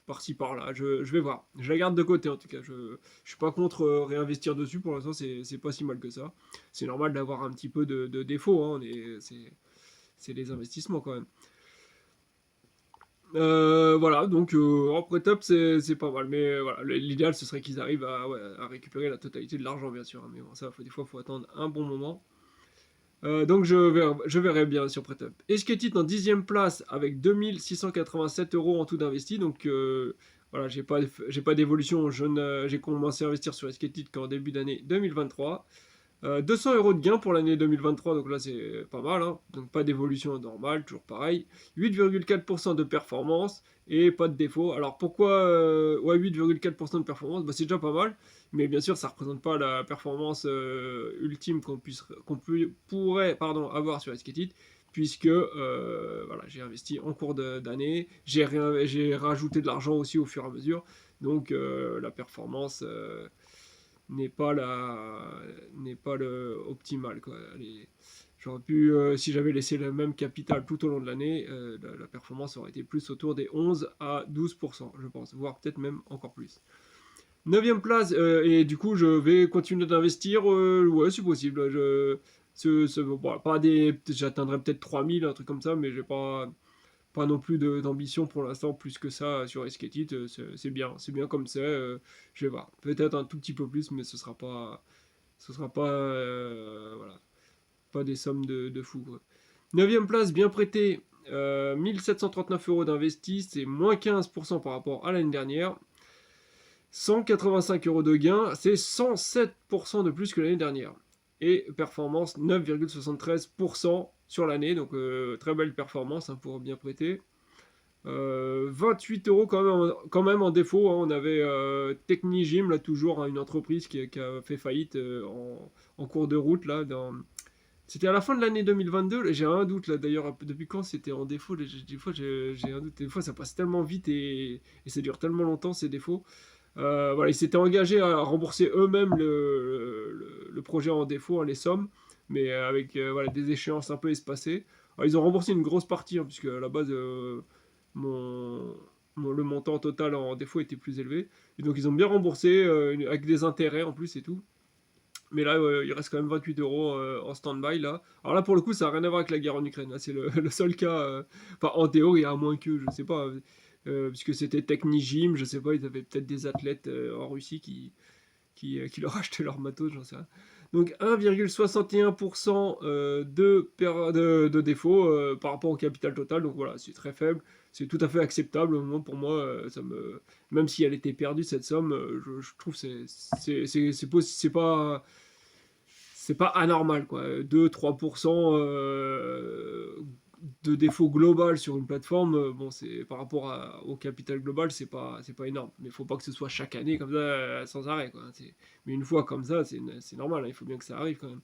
par-ci par-là. Je vais voir. Je la garde de côté en tout cas. Je suis pas contre réinvestir dessus. Pour l'instant, c'est pas si mal que ça. C'est normal d'avoir un petit peu de défaut, hein. C'est les investissements quand même. Voilà, donc en PrêtUp, c'est pas mal. Mais voilà, l'idéal ce serait qu'ils arrivent ouais, à récupérer la totalité de l'argent, bien sûr, hein. Mais bon, ça, des fois, il faut attendre un bon moment. Donc je verrai bien sur PrêtUp. Esketit en 10e place avec 2687 euros en tout d'investi. Donc voilà, j'ai pas d'évolution. J'ai commencé à investir sur Esketit qu'en début d'année 2023. 200 euros de gain pour l'année 2023, donc là c'est pas mal, hein. Donc pas d'évolution normale, toujours pareil. 8,4% de performance et pas de défaut. Alors pourquoi ouais, 8,4% de performance, bah, c'est déjà pas mal, mais bien sûr ça représente pas la performance ultime pourrait avoir sur Esketit, puisque voilà, j'ai investi en cours d'année, j'ai rajouté de l'argent aussi au fur et à mesure, donc la performance n'est pas le optimal, quoi. J'aurais pu, si j'avais laissé le même capital tout au long de l'année, la performance aurait été plus autour des 11 à 12%, je pense, voire peut-être même encore plus. 9e place, et du coup je vais continuer d'investir, ouais c'est possible, bon, pas j'atteindrai peut-être 3000, un truc comme ça, mais j'ai pas non plus d'ambition pour l'instant plus que ça sur Esketit. C'est bien comme c'est. Je vais voir. Peut-être un tout petit peu plus, mais ce sera pas, voilà, pas des sommes de fou, quoi. 9e place, bien prêté. 1739 euros d'investi, c'est moins 15% par rapport à l'année dernière. 185 euros de gain, c'est 107% de plus que l'année dernière. Et performance 9,73% sur l'année, donc très belle performance, hein, pour bien prêter. 28 euros quand même en défaut, hein. On avait Technigym, là toujours, hein, une entreprise qui a fait faillite en cours de route. Là, c'était à la fin de l'année 2022. J'ai un doute là d'ailleurs, depuis quand c'était en défaut. Des fois j'ai un doute, des fois ça passe tellement vite et ça dure tellement longtemps ces défauts. Voilà, ils s'étaient engagés à rembourser eux-mêmes le projet en défaut, hein, les sommes, mais avec voilà, des échéances un peu espacées. Alors, ils ont remboursé une grosse partie, hein, puisque à la base, mon, le montant total en défaut était plus élevé. Et donc ils ont bien remboursé, avec des intérêts en plus et tout. Mais là, il reste quand même 28 euros en stand-by là. Alors là, pour le coup, ça n'a rien à voir avec la guerre en Ukraine. Là, c'est le seul cas. Enfin, en théorie, à moins que, je sais pas, puisque c'était Technigym, je sais pas, ils avaient peut-être des athlètes en Russie qui leur achetaient leur matos, j'en sais rien. Donc 1,61% de défaut par rapport au capital total. Donc voilà, c'est très faible. C'est tout à fait acceptable. Au moins pour moi, même si elle était perdue cette somme, je trouve que c'est pas anormal, quoi. 2-3% de défaut global sur une plateforme, bon, c'est par rapport au capital global, c'est pas énorme. Mais il faut pas que ce soit chaque année comme ça, sans arrêt, quoi. Mais une fois comme ça, c'est normal, hein, il faut bien que ça arrive quand même.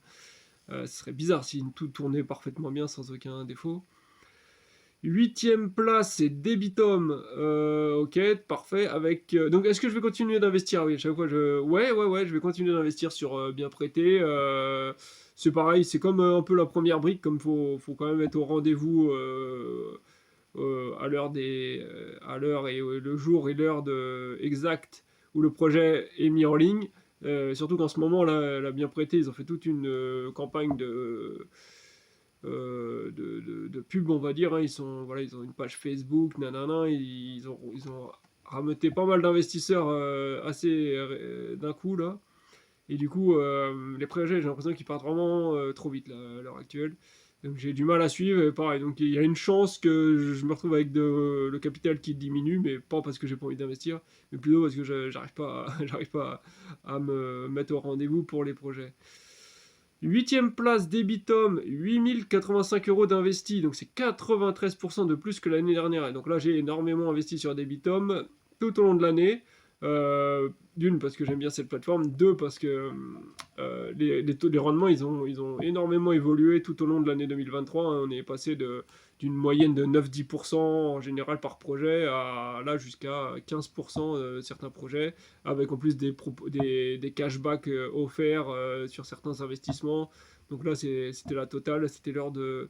Ce serait bizarre si tout tournait parfaitement bien sans aucun défaut. 8e place, c'est Debitum. Ok, parfait. Donc, est-ce que je vais continuer d'investir? Oui, à chaque fois, ouais, je vais continuer d'investir sur bien prêté. C'est pareil, c'est comme un peu la première brique, comme faut quand même être au rendez-vous à l'heure et le jour et l'heure exacte où le projet est mis en ligne. Surtout qu'en ce moment, là, bien prêté, ils ont fait toute une campagne de pub, on va dire. Hein. Voilà, ils ont une page Facebook, nanana, ils ont rameuté pas mal d'investisseurs assez d'un coup là. Et du coup, les projets, j'ai l'impression qu'ils partent vraiment trop vite là, à l'heure actuelle. Donc j'ai du mal à suivre, et pareil. Donc il y a une chance que je me retrouve avec le capital qui diminue, mais pas parce que j'ai pas envie d'investir, mais plutôt parce que j'arrive pas, j'arrive pas à me mettre au rendez-vous pour les projets. Huitième place Debitum, 8 085 € d'investi, donc c'est 93% de plus que l'année dernière. Et donc là, j'ai énormément investi sur Debitum tout au long de l'année. D'une, parce que j'aime bien cette plateforme. Deux, parce que les taux, les rendements, ils ont énormément évolué tout au long de l'année 2023. Hein. On est passé d'une moyenne de 9-10% en général par projet à là jusqu'à 15% certains projets, avec en plus des cashbacks offerts sur certains investissements. Donc là, c'était la totale, c'était l'heure de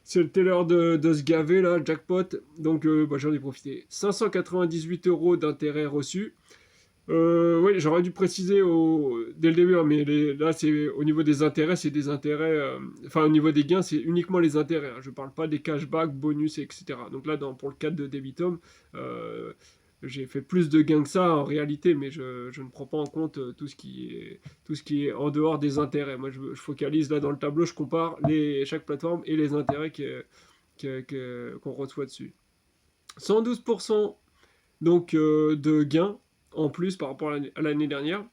se gaver, là, jackpot. Donc j'en ai profité. 598 € d'intérêt reçu. Oui, j'aurais dû préciser dès le début, hein, mais là, c'est au niveau des intérêts, c'est des intérêts. Enfin, au niveau des gains, c'est uniquement les intérêts. Hein. Je ne parle pas des cashbacks, bonus, etc. Donc là, pour le cadre de Debitum, euh, j'ai fait plus de gains que ça en réalité, mais je ne prends pas en compte tout ce qui est en dehors des intérêts. Moi, je focalise là dans le tableau, je compare chaque plateforme et les intérêts qu'on reçoit dessus. 112% donc de gains en plus par rapport à l'année dernière.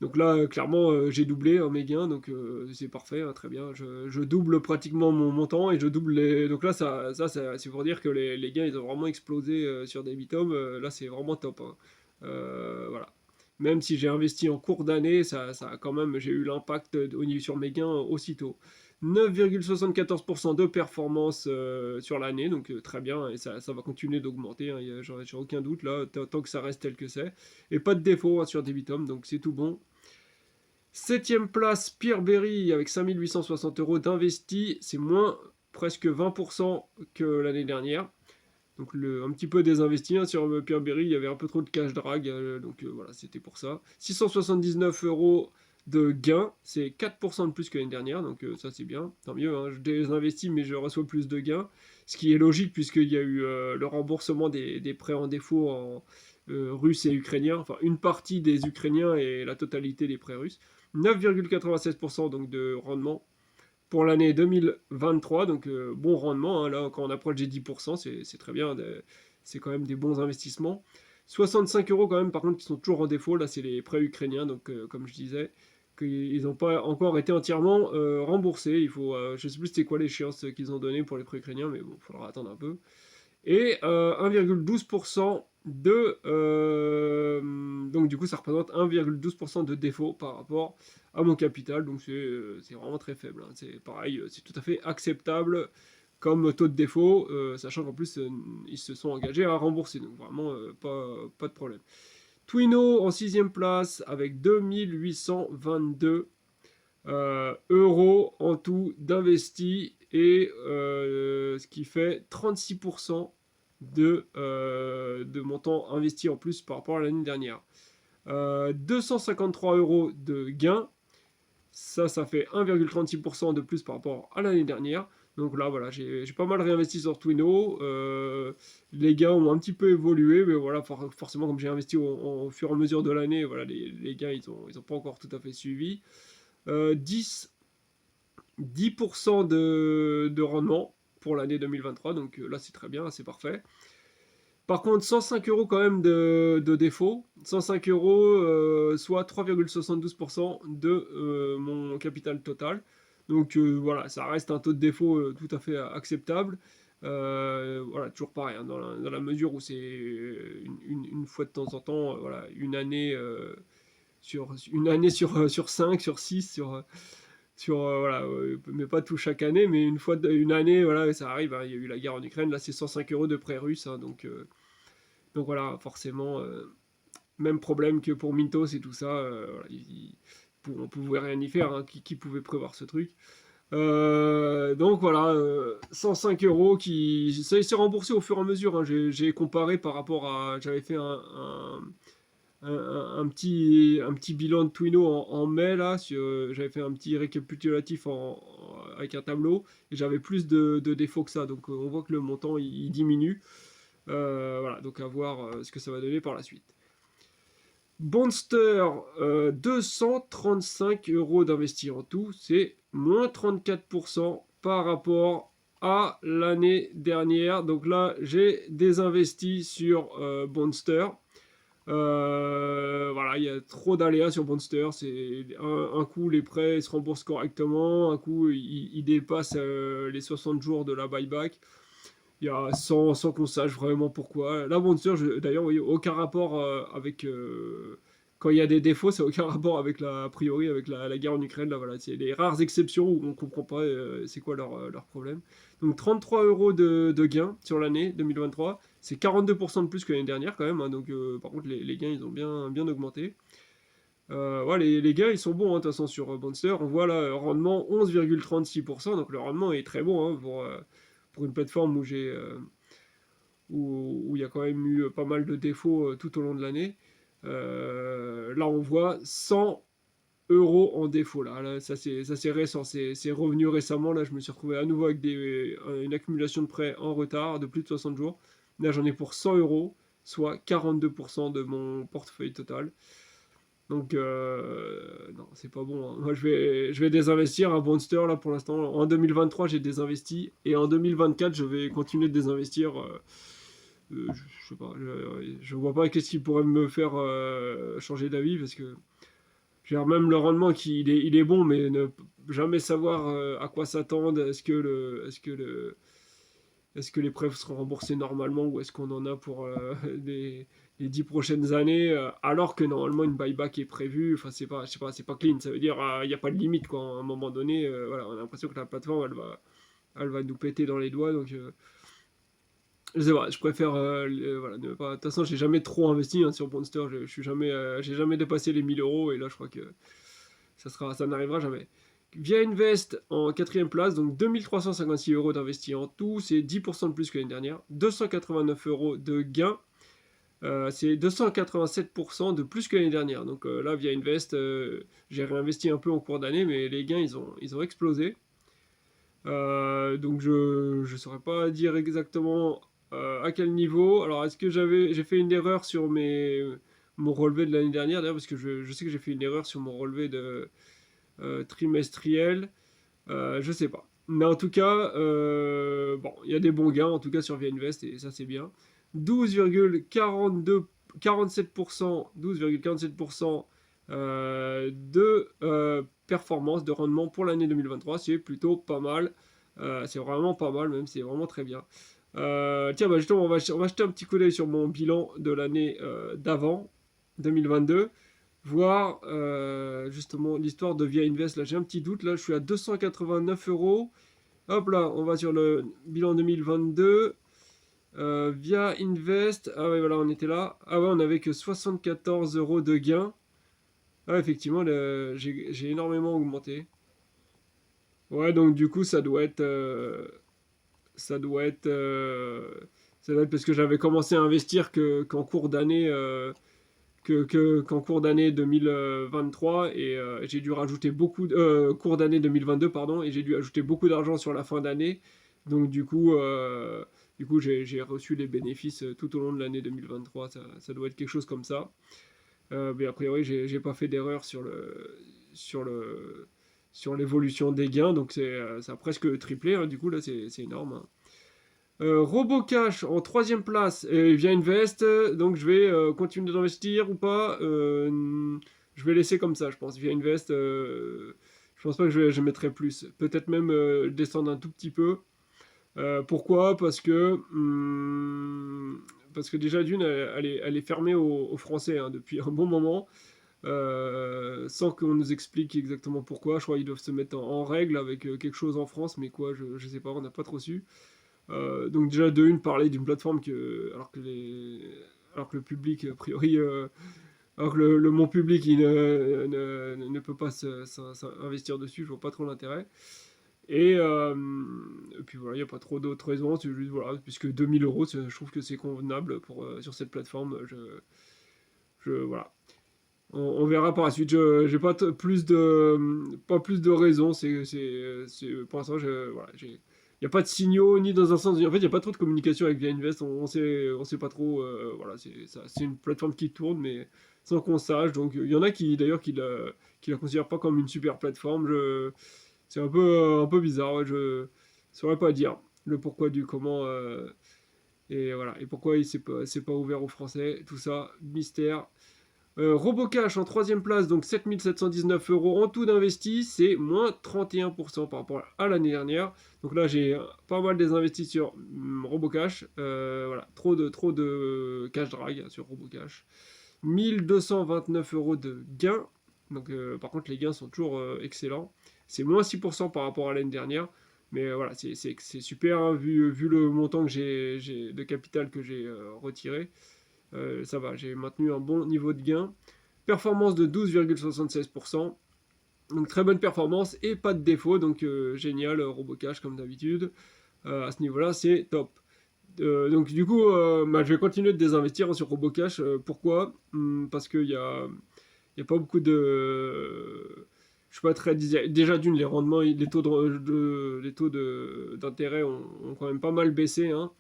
Donc là, clairement, j'ai doublé mes gains, donc c'est parfait, hein, très bien. Je double pratiquement mon montant et je double les. Donc là, c'est pour dire que les gains, ils ont vraiment explosé sur Debitum. Là, c'est vraiment top. Hein. Voilà. Même si j'ai investi en cours d'année, ça a quand même, j'ai eu l'impact sur mes gains aussitôt. 9,74% de performance sur l'année, donc très bien, et ça va continuer d'augmenter, hein, j'ai aucun doute là, tant que ça reste tel que c'est. Et pas de défaut hein, sur Debitum, donc c'est tout bon. Septième place, Pierre Berry avec 5 860 € d'investi, c'est moins presque 20% que l'année dernière. Donc un petit peu désinvesti hein, sur Pierre Berry, il y avait un peu trop de cash drag, donc voilà, c'était pour ça. 679 € de gains, c'est 4% de plus que l'année dernière, donc ça c'est bien, tant mieux, hein, je désinvestis mais je reçois plus de gains, ce qui est logique puisqu'il y a eu le remboursement des prêts en défaut en russes et ukrainiens, enfin une partie des Ukrainiens et la totalité des prêts russes. 9,96% donc de rendement pour l'année 2023, donc bon rendement, hein, là quand on approche des 10%, c'est très bien, c'est quand même des bons investissements. 65 € quand même, par contre, qui sont toujours en défaut, là c'est les prêts ukrainiens, donc comme je disais, qu'ils n'ont pas encore été entièrement remboursés. Il faut, je ne sais plus c'était quoi l'échéance qu'ils ont donné pour les prêts ukrainiens, mais bon, il faudra attendre un peu. Et 1,12% donc du coup, ça représente 1,12% de défaut par rapport à mon capital. Donc c'est vraiment très faible. Hein. C'est pareil, c'est tout à fait acceptable comme taux de défaut, sachant qu'en plus, ils se sont engagés à rembourser. Donc vraiment, pas de problème. Twino en sixième place avec 2822 euros en tout d'investis et ce qui fait 36% de montant investi en plus par rapport à l'année dernière. 253 € de gains, ça fait 1,36% de plus par rapport à l'année dernière. Donc là, voilà, j'ai pas mal réinvesti sur Twino. Les gains ont un petit peu évolué, mais voilà, forcément, comme j'ai investi au fur et à mesure de l'année, voilà, les gains, ils ont pas encore tout à fait suivi. 10% de rendement pour l'année 2023, donc là, c'est très bien, c'est parfait. Par contre, 105 € quand même de défaut. 105 €, soit 3,72% de mon capital total. Donc voilà, ça reste un taux de défaut tout à fait acceptable. Voilà, toujours pareil, hein, dans la mesure où c'est une fois de temps en temps, voilà, une année sur 5, sur 6, voilà, mais pas tout chaque année, mais une année, voilà, ça arrive. Hein, il y a eu la guerre en Ukraine, là c'est 105 € de prêt russe, hein, donc voilà, forcément, même problème que pour Mintos et tout ça. Voilà, on pouvait rien y faire, hein, qui pouvait prévoir ce truc. Donc voilà, 105 € ça s'est remboursé au fur et à mesure. Hein, j'ai comparé par rapport à. J'avais fait un petit bilan de Twino en mai, là. J'avais fait un petit récapitulatif avec un tableau, et j'avais plus de défauts que ça, donc on voit que le montant il diminue. Voilà, donc à voir ce que ça va donner par la suite. Bonster, 235 euros d'investir en tout, c'est moins 34% par rapport à l'année dernière. Donc là, j'ai désinvesti sur Bonster. Voilà, il y a trop d'aléas sur Bonster. C'est un coup, les prêts se remboursent correctement, un coup, ils dépassent les 60 jours de la buyback. Il y a sans qu'on sache vraiment pourquoi. La Monster, d'ailleurs, oui, aucun rapport avec. Quand il y a des défauts, c'est aucun rapport avec a priori avec la guerre en Ukraine. Là, voilà, c'est les rares exceptions où on ne comprend pas c'est quoi leur problème. Donc 33 euros de gains sur l'année 2023. C'est 42% de plus que l'année dernière quand même. Hein, donc par contre, les gains, ils ont bien augmenté. Ouais, les gains, ils sont bons, hein, de toute façon, sur Monster. On voit là, rendement 11,36%. Donc le rendement est très bon hein, pour une plateforme où il y a quand même eu pas mal de défauts tout au long de l'année. Là, on voit 100 euros en défaut. Là ça, c'est récent. C'est revenu récemment. Là, je me suis retrouvé à nouveau avec une accumulation de prêts en retard de plus de 60 jours. Là, j'en ai pour 100 euros, soit 42% de mon portefeuille total. Donc, non, c'est pas bon. Hein. Moi, je vais désinvestir un Monster là pour l'instant. En 2023, j'ai désinvesti et en 2024, je vais continuer de désinvestir. Je sais pas, je vois pas qu'est-ce qui pourrait me faire changer d'avis parce que même le rendement il est bon, mais ne jamais savoir à quoi s'attendre. Est-ce que les prêts seront remboursés normalement ou est-ce qu'on en a pour les 10 prochaines années alors que normalement une buyback est prévue. Enfin, c'est pas clean. Ça veut dire il n'y a pas de limite quoi. À un moment donné, voilà, on a l'impression que la plateforme elle va nous péter dans les doigts. Donc je sais pas, je préfère voilà, ne pas. De toute façon, j'ai jamais trop investi hein, sur Monster. J'ai jamais dépassé les 1000 euros et là, je crois que ça n'arrivera jamais. Via Invest en quatrième place, donc 2356 euros d'investis en tout, c'est 10% de plus que l'année dernière. 289 euros de gain, c'est 287% de plus que l'année dernière. Donc là, via Invest, j'ai réinvesti un peu en cours d'année, mais les gains, ils ont explosé. Donc je ne saurais pas dire exactement à quel niveau. Alors est-ce que j'ai fait une erreur sur mon relevé de l'année dernière d'ailleurs parce que je sais que j'ai fait une erreur sur mon relevé de trimestriel. Je sais pas. Mais en tout cas, bon, il y a des bons gains en tout cas sur VNVest et ça c'est bien. 12,47% de performance, de rendement pour l'année 2023. C'est plutôt pas mal. C'est vraiment pas mal, même c'est vraiment très bien. Tiens, bah justement, on va jeter un petit coup d'œil sur mon bilan de l'année d'avant, 2022. Voir justement l'histoire de Via Invest. Là, j'ai un petit doute. Là, je suis à 289 euros. Hop là, on va sur le bilan 2022. Via Invest. Ah ouais, voilà, on était là. Ah ouais, on avait que 74 euros de gain. Ah, effectivement, j'ai énormément augmenté. Ouais, donc du coup, ça doit être. Ça doit être. Ça doit être parce que j'avais commencé à investir qu'en cours d'année. Qu'en cours d'année 2023 et j'ai dû rajouter cours d'année 2022 pardon et j'ai dû ajouter beaucoup d'argent sur la fin d'année donc du coup j'ai reçu les bénéfices tout au long de l'année 2023 ça doit être quelque chose comme ça mais a priori j'ai pas fait d'erreur sur le sur l'évolution des gains donc ça a presque triplé hein, du coup là c'est énorme hein. Robocash en troisième place via Invest, donc je vais continuer d'investir ou pas. Je vais laisser comme ça, je pense. Via Invest, je pense pas que je mettrai plus. Peut-être même descendre un tout petit peu. Pourquoi parce que déjà d'une, elle est fermée aux Français hein, depuis un bon moment. Sans qu'on nous explique exactement pourquoi. Je crois qu'ils doivent se mettre en règle avec quelque chose en France, mais quoi, je sais pas, on n'a pas trop su. Donc déjà de une parler d'une plateforme alors que le public a priori alors que mon public il ne peut pas investir dessus, je vois pas trop l'intérêt. Et puis voilà, il n'y a pas trop d'autres raisons, c'est juste voilà, puisque 2000 euros, je trouve que c'est convenable sur cette plateforme. Voilà. On verra par la suite. Je j'ai pas plus de raisons. Pour l'instant, voilà, il n'y a pas de signaux ni dans un sens. En fait, il n'y a pas trop de communication avec VNVest. On sait pas trop. Voilà, c'est une plateforme qui tourne, mais sans qu'on sache. Donc, il y en a qui d'ailleurs qui la considèrent pas comme une super plateforme. C'est un peu bizarre. Ouais, je saurais pas dire le pourquoi du comment. Et voilà. Et pourquoi c'est pas ouvert aux Français. Tout ça, mystère. Robocash en troisième place, donc 7 719 euros en tout d'investis, c'est moins 31% par rapport à l'année dernière. Donc là, j'ai pas mal désinvesti sur Robocash. Voilà, trop de cash drag sur Robocash. 1229 euros de gains. Donc, par contre, les gains sont toujours excellents. C'est moins 6% par rapport à l'année dernière. Mais voilà, c'est super hein, vu le montant que de capital que j'ai retiré. Ça va, j'ai maintenu un bon niveau de gain. Performance de 12,76%. Donc très bonne performance et pas de défaut. Donc génial, Robocash comme d'habitude. À ce niveau-là, c'est top. Donc du coup, je vais continuer de désinvestir sur Robocash. Pourquoi Parce qu'il y a pas beaucoup de... Je suis pas très... Déjà d'une, les rendements, les taux d'intérêt ont quand même pas mal baissé. Hein.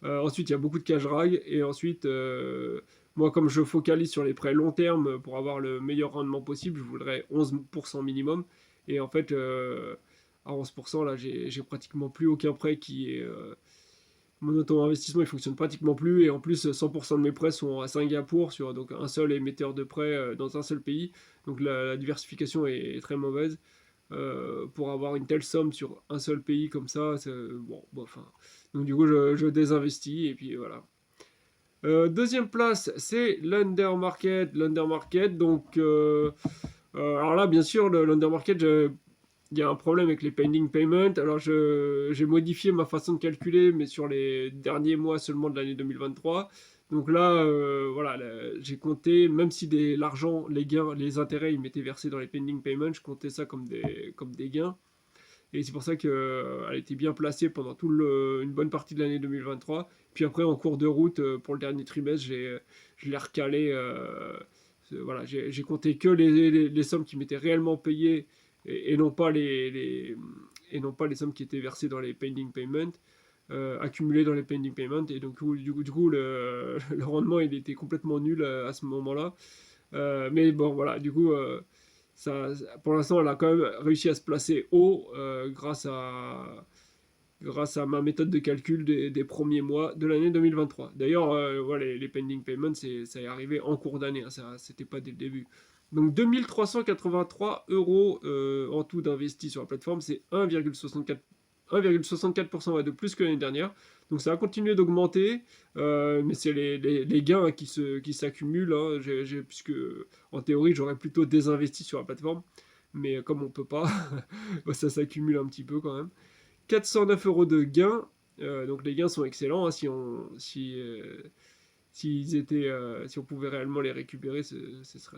Ensuite, il y a beaucoup de cash drag. Et ensuite, moi, comme je focalise sur les prêts long terme pour avoir le meilleur rendement possible, je voudrais 11% minimum. Et en fait, à 11%, là, j'ai pratiquement plus aucun prêt qui est. Mon auto-investissement, il fonctionne pratiquement plus. Et en plus, 100% de mes prêts sont à Singapour, sur donc un seul émetteur de prêts dans un seul pays. Donc la diversification est très mauvaise. Pour avoir une telle somme sur un seul pays comme ça, bon, enfin. Donc du coup, je désinvestis et puis voilà. Deuxième place, c'est l'undermarket. L'undermarket, donc, alors là, bien sûr, l'undermarket, il y a un problème avec les pending payments. Alors, j'ai modifié ma façon de calculer, mais sur les derniers mois seulement de l'année 2023. Donc là, voilà, j'ai compté, même si l'argent, les gains, les intérêts, ils m'étaient versés dans les pending payments, je comptais ça comme des gains. Et c'est pour ça qu'elle était bien placée pendant une bonne partie de l'année 2023. Puis après, en cours de route, pour le dernier trimestre, je l'ai recalé. Voilà, j'ai compté que les sommes qui m'étaient réellement payées et non pas et non pas les sommes qui étaient versées dans les pending payments, accumulées dans les pending payments. Et donc, du coup le rendement, il était complètement nul à ce moment-là. Mais bon, voilà, du coup, ça, pour l'instant, elle a quand même réussi à se placer haut grâce à ma méthode de calcul des premiers mois de l'année 2023. D'ailleurs, voilà, les pending payments, ça est arrivé en cours d'année, hein, ça c'était pas dès le début. Donc 2383 euros en tout d'investis sur la plateforme, c'est 1,64% de plus que l'année dernière. Donc ça a continué d'augmenter, mais c'est les gains qui s'accumulent, hein, puisque en théorie j'aurais plutôt désinvesti sur la plateforme, mais comme on peut pas, ça s'accumule un petit peu quand même. 409 euros de gains. Donc les gains sont excellents. Hein, si on pouvait réellement les récupérer, ça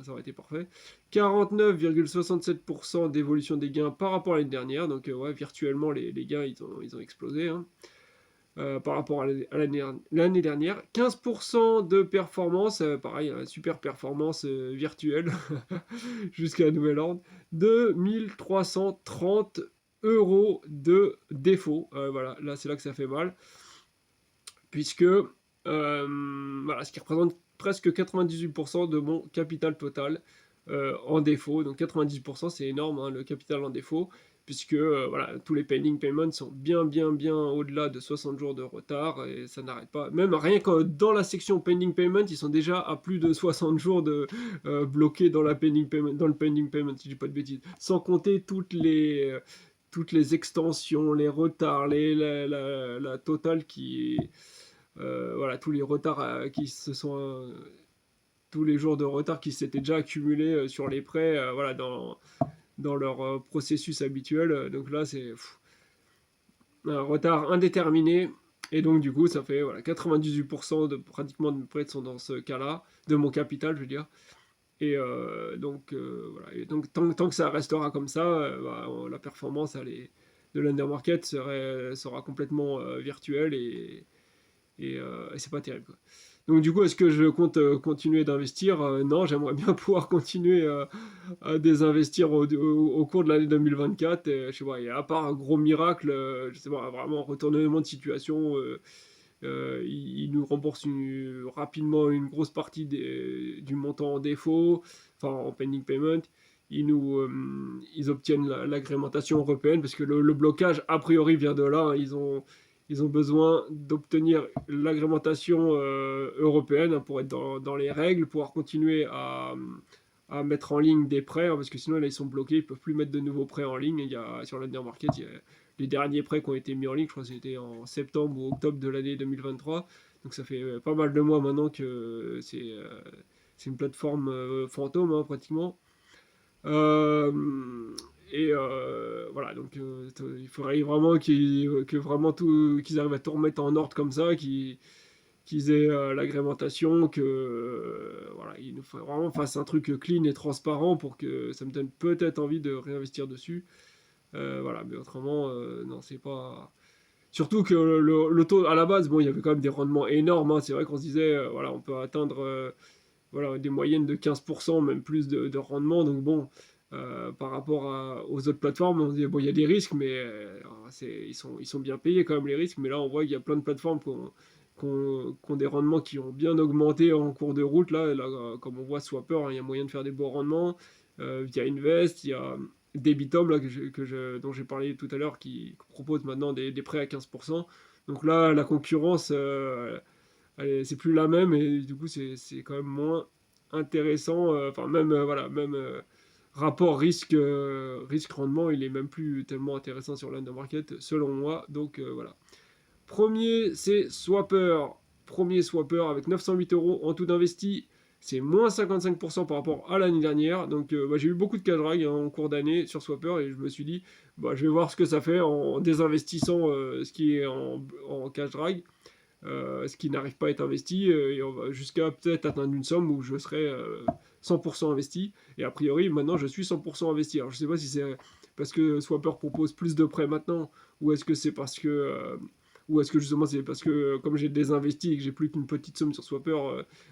aurait été parfait. 49,67% d'évolution des gains par rapport à l'année dernière. Donc ouais, virtuellement, les gains, ils ont explosé. Hein. Par rapport à l'année dernière. 15% de performance, pareil, super performance virtuelle jusqu'à nouvel ordre. 2330 euros de défaut. Voilà, là c'est là que ça fait mal. Puisque, voilà, ce qui représente presque 98% de mon capital total en défaut. Donc 98% c'est énorme, hein, le capital en défaut. Puisque voilà, tous les pending payments sont bien au-delà de 60 jours de retard et ça n'arrête pas. Même rien que dans la section pending payment, ils sont déjà à plus de 60 jours de bloqués dans le pending payment, si je dis pas de bêtises. Sans compter toutes les extensions, les retards, la totale voilà, tous les retards tous les jours de retard qui s'étaient déjà accumulés sur les prêts, voilà, dans leur processus habituel. Donc là, c'est un retard indéterminé. Et donc, du coup, ça fait voilà, 98% pratiquement de mes prêts sont dans ce cas-là, de mon capital, je veux dire. Et voilà. Et donc, tant que ça restera comme ça, la performance de l'undermarket sera complètement virtuelle et c'est pas terrible. Quoi. Donc du coup, est-ce que je compte continuer d'investir? Non, j'aimerais bien pouvoir continuer à désinvestir au cours de l'année 2024. Je sais pas, et à part un gros miracle, je sais pas, vraiment un retournement de situation, il nous rembourse rapidement une grosse partie du montant en défaut, enfin en pending payment. Ils obtiennent l'agrémentation européenne parce que le blocage, a priori, vient de là, hein. Ils ont besoin d'obtenir l'agrémentation européenne, hein, pour être dans les règles, pouvoir continuer à mettre en ligne des prêts, hein, parce que sinon là ils sont bloqués, ils peuvent plus mettre de nouveaux prêts en ligne. Sur l'Under Market, il y a les derniers prêts qui ont été mis en ligne, je crois que c'était en septembre ou octobre de l'année 2023. Donc ça fait pas mal de mois maintenant que c'est une plateforme fantôme, hein, pratiquement. Euh, voilà, donc il faudrait vraiment qu'ils arrivent à tout remettre en ordre comme ça, qu'ils aient l'agrémentation, que voilà, il nous faut vraiment fasse un truc clean et transparent pour que ça me donne peut-être envie de réinvestir dessus. Voilà, mais autrement, non, c'est pas. Surtout que le taux à la base, bon, il y avait quand même des rendements énormes, hein. C'est vrai qu'on se disait, voilà, on peut atteindre voilà, des moyennes de 15%, même plus de rendement. Donc bon, par rapport aux autres plateformes, on se dit, bon, il y a des risques, mais ils sont bien payés quand même, les risques. Mais là, on voit qu'il y a plein de plateformes qui ont des rendements qui ont bien augmenté en cours de route. Là, comme on voit, Swapper, hein, il y a moyen de faire des beaux rendements. Via Invest, il y a Debitum, là, dont j'ai parlé tout à l'heure, qui propose maintenant des prêts à 15%. Donc là, la concurrence, c'est plus la même, et du coup, c'est quand même moins intéressant. Enfin, même, voilà, même rapport risque-rendement, il est même plus tellement intéressant sur l'Under Market, selon moi. Donc voilà. Premier, c'est Swapper. Premier Swapper avec 908 euros en tout d'investi. C'est moins 55% par rapport à l'année dernière. Donc bah, j'ai eu beaucoup de cash drag, hein, en cours d'année sur Swapper, et je me suis dit, bah, je vais voir ce que ça fait en désinvestissant ce qui est en cash drag, ce qui n'arrive pas à être investi, et on va jusqu'à peut-être atteindre une somme où je serai 100% investi. Et a priori, maintenant, je suis 100% investi. Alors je sais pas si c'est parce que Swapper propose plus de prêts maintenant, ou est-ce que c'est parce que ou est-ce que justement c'est parce que comme j'ai désinvesti et que j'ai plus qu'une petite somme sur Swapper,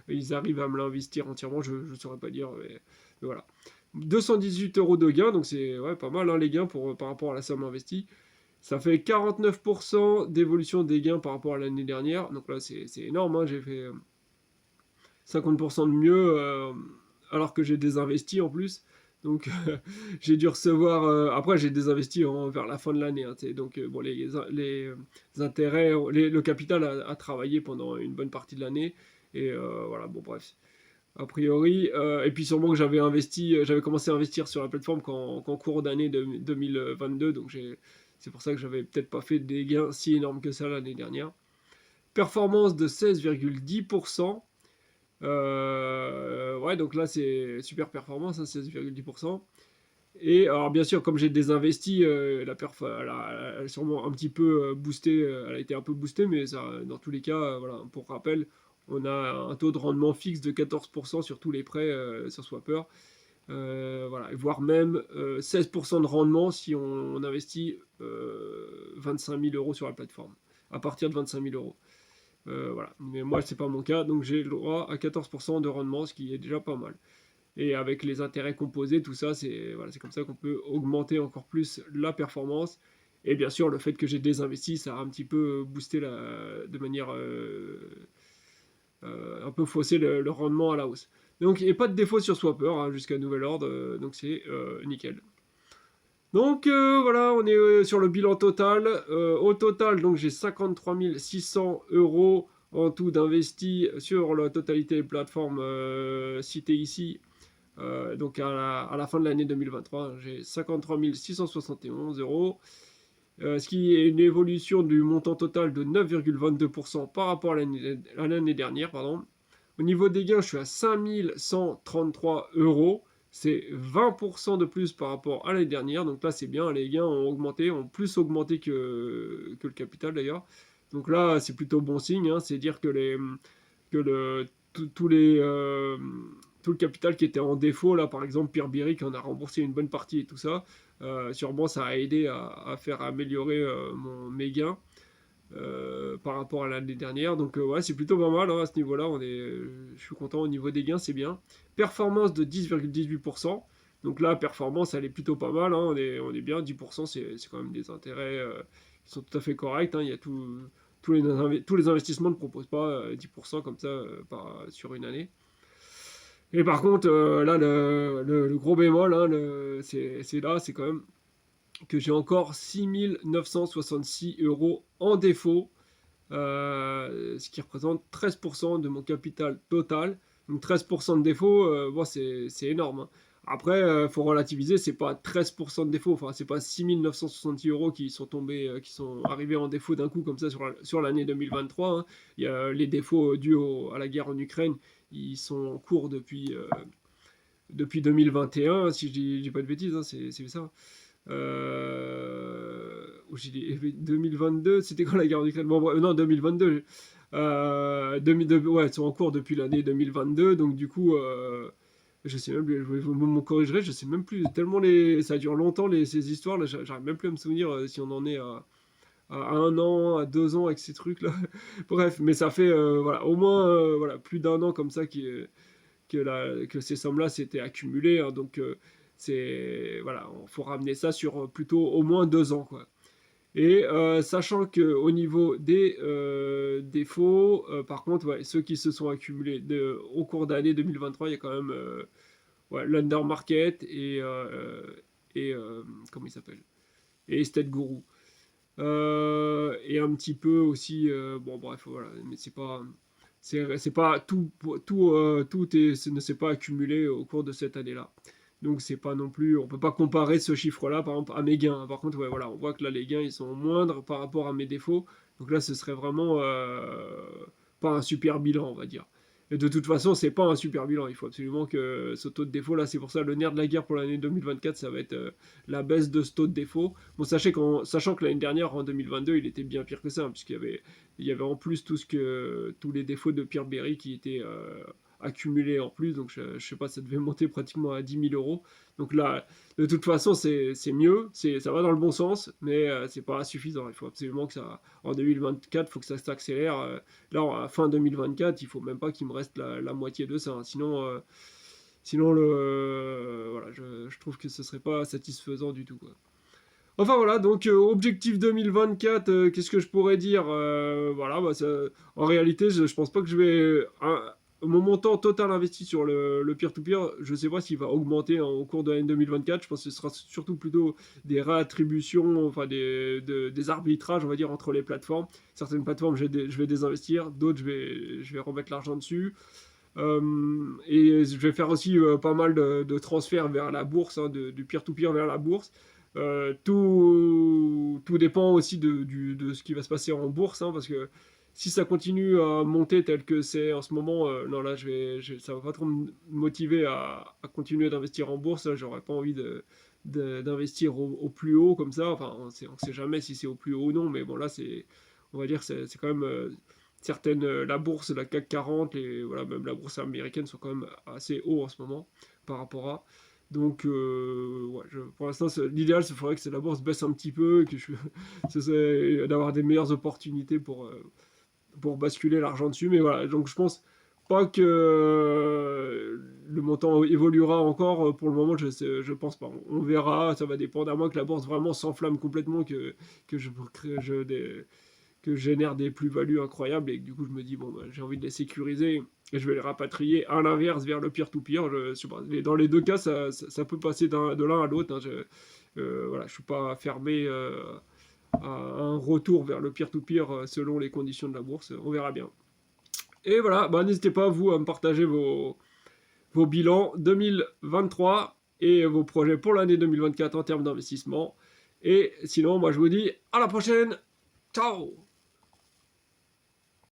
ils arrivent à me l'investir entièrement, je ne saurais pas dire. Mais voilà. 218 euros de gain, donc c'est ouais, pas mal, hein, les gains par rapport à la somme investie. Ça fait 49% d'évolution des gains par rapport à l'année dernière. Donc là, c'est énorme, hein. J'ai fait 50% de mieux, alors que j'ai désinvesti en plus. Donc j'ai dû recevoir. Après, j'ai désinvesti vers la fin de l'année, hein, donc bon, les intérêts, le capital a travaillé pendant une bonne partie de l'année. Et voilà, bon, bref. A priori, et puis sûrement que j'avais commencé à investir sur la plateforme qu'en cours d'année 2022, donc c'est pour ça que j'avais peut-être pas fait des gains si énormes que ça l'année dernière. Performance de 16,10%. Ouais, donc là c'est super performance, hein, 16,10%. Et alors bien sûr, comme j'ai désinvesti, la perf elle a sûrement un petit peu boosté, elle a été un peu boostée, mais ça, dans tous les cas, voilà, pour rappel, on a un taux de rendement fixe de 14% sur tous les prêts sur Swapper, voilà, voire même 16% de rendement si on investit 25 000 euros sur la plateforme, à partir de 25 000 euros. Voilà. Mais moi, c'est pas mon cas, donc j'ai le droit à 14% de rendement, ce qui est déjà pas mal. Et avec les intérêts composés, tout ça, c'est voilà, comme ça qu'on peut augmenter encore plus la performance. Et bien sûr, le fait que j'ai désinvesti, ça a un petit peu boosté de manière un peu faussé le rendement à la hausse. Donc, il n'y a pas de défaut sur Swapper, hein, jusqu'à nouvel ordre, donc c'est nickel. Donc voilà, on est sur le bilan total. Au total, donc j'ai 53 600 euros en tout d'investi sur la totalité des plateformes citées ici. Donc à la fin de l'année 2023, j'ai 53 671 euros, ce qui est une évolution du montant total de 9,22% par rapport à l'année dernière. Pardon. Au niveau des gains, je suis à 5 133 euros. C'est 20% de plus par rapport à l'année dernière. Donc là, c'est bien. Les gains ont plus augmenté que le capital d'ailleurs. Donc là, c'est plutôt bon signe, hein. C'est dire que tout le capital qui était en défaut, là par exemple Peerberry qui en a remboursé une bonne partie et tout ça, sûrement ça a aidé à faire améliorer mes gains. par rapport à l'année dernière. Donc ouais, c'est plutôt pas mal hein, à ce niveau-là. Je suis content au niveau des gains, c'est bien. Performance de 10,18%. Donc là, performance, elle est plutôt pas mal. Hein, on est bien. 10%, c'est quand même des intérêts qui sont tout à fait corrects. Hein. Il y a tous les investissements ne proposent pas 10% comme ça sur une année. Et par contre, là, le gros bémol, hein, c'est là, c'est quand même que j'ai encore 6 966 € en défaut, ce qui représente 13% de mon capital total. Donc 13% de défaut, bon, c'est énorme. Hein. Après, faut relativiser, c'est pas 13% de défaut, enfin, c'est pas 6 966 € qui sont tombés, qui sont arrivés en défaut d'un coup comme ça sur l'année 2023. Hein. Il y a les défauts dus à la guerre en Ukraine, ils sont en cours depuis 2021, si je dis pas de bêtises, hein, c'est ça. J'ai dit 2022, c'était quand la guerre en Ukraine? Bon, non, 2022. 2002, ouais, ils sont en cours depuis l'année 2022, donc du coup, je sais même plus, vous me corrigerez, je sais même plus, tellement ça dure longtemps ces histoires, là, j'arrive même plus à me souvenir si on en est à 1 an, à 2 ans avec ces trucs-là. Bref, mais ça fait voilà, au moins voilà, plus d'1 an comme ça que ces sommes-là s'étaient accumulées. Hein, donc, voilà, il faut ramener ça sur plutôt au moins 2 ans. Quoi. Et sachant qu'au niveau des défauts, par contre, ouais, ceux qui se sont accumulés au cours d'année 2023, il y a quand même ouais, l'Undermarket et comment il s'appelle? Et Estate Guru. Et un petit peu aussi, bon bref, voilà, mais c'est pas ne s'est pas accumulé au cours de cette année-là. Donc c'est pas non plus, on peut pas comparer ce chiffre-là par exemple à mes gains. Par contre, ouais, voilà, on voit que là les gains ils sont moindres par rapport à mes défauts. Donc là, ce serait vraiment pas un super bilan, on va dire. Et de toute façon, c'est pas un super bilan. Il faut absolument que ce taux de défaut, là, c'est pour ça le nerf de la guerre pour l'année 2024, ça va être la baisse de ce taux de défaut. Bon, sachant que l'année dernière, en 2022, il était bien pire que ça, hein, puisqu'il y avait en plus tous les défauts de Pierre Berry qui étaient accumulés en plus. Donc, je sais pas, ça devait monter pratiquement à 10 000 €. Donc là, de toute façon, c'est mieux, ça va dans le bon sens, mais c'est pas suffisant. Il faut absolument que ça, en 2024, il faut que ça s'accélère. Là, à fin 2024, il faut même pas qu'il me reste la moitié de ça. Hein. Sinon voilà, je trouve que ce serait pas satisfaisant du tout. Quoi. Enfin voilà, donc objectif 2024, qu'est-ce que je pourrais dire voilà, bah, en réalité, je pense pas que je vais. Mon montant total investi sur le peer-to-peer, je sais pas s'il va augmenter au cours de l'année 2024. Je pense que ce sera surtout plutôt des réattributions, enfin des arbitrages, on va dire, entre les plateformes. Certaines plateformes, je vais désinvestir, d'autres, je vais remettre l'argent dessus. Et je vais faire aussi pas mal de transferts vers la bourse, hein, du peer-to-peer vers la bourse. Tout dépend aussi de ce qui va se passer en bourse, hein, parce que si ça continue à monter tel que c'est en ce moment, non là ça va pas trop me motiver à continuer d'investir en bourse. J'aurais pas envie d'investir au plus haut comme ça. Enfin, on sait jamais si c'est au plus haut ou non, mais bon là on va dire c'est quand même la bourse, la CAC 40, voilà, même la bourse américaine sont quand même assez hauts en ce moment par rapport à. Donc, ouais, pour l'instant, l'idéal, ce faudrait que la bourse baisse un petit peu, d'avoir des meilleures opportunités pour basculer l'argent dessus. Mais voilà, donc je pense pas que le montant évoluera encore. Pour le moment, je pense pas. On verra, ça va dépendre, à moins que la bourse vraiment s'enflamme complètement, que je génère des plus-values incroyables et que du coup je me dis bon bah, j'ai envie de les sécuriser et je vais les rapatrier à l'inverse vers le peer-to-peer. Dans les deux cas ça peut passer de l'un à l'autre. Hein. Voilà, je suis pas fermé à un retour vers le peer-to-peer selon les conditions de la bourse. On verra bien. Et voilà, bah, n'hésitez pas vous à me partager vos bilans 2023 et vos projets pour l'année 2024 en termes d'investissement. Et sinon, moi je vous dis à la prochaine. Ciao!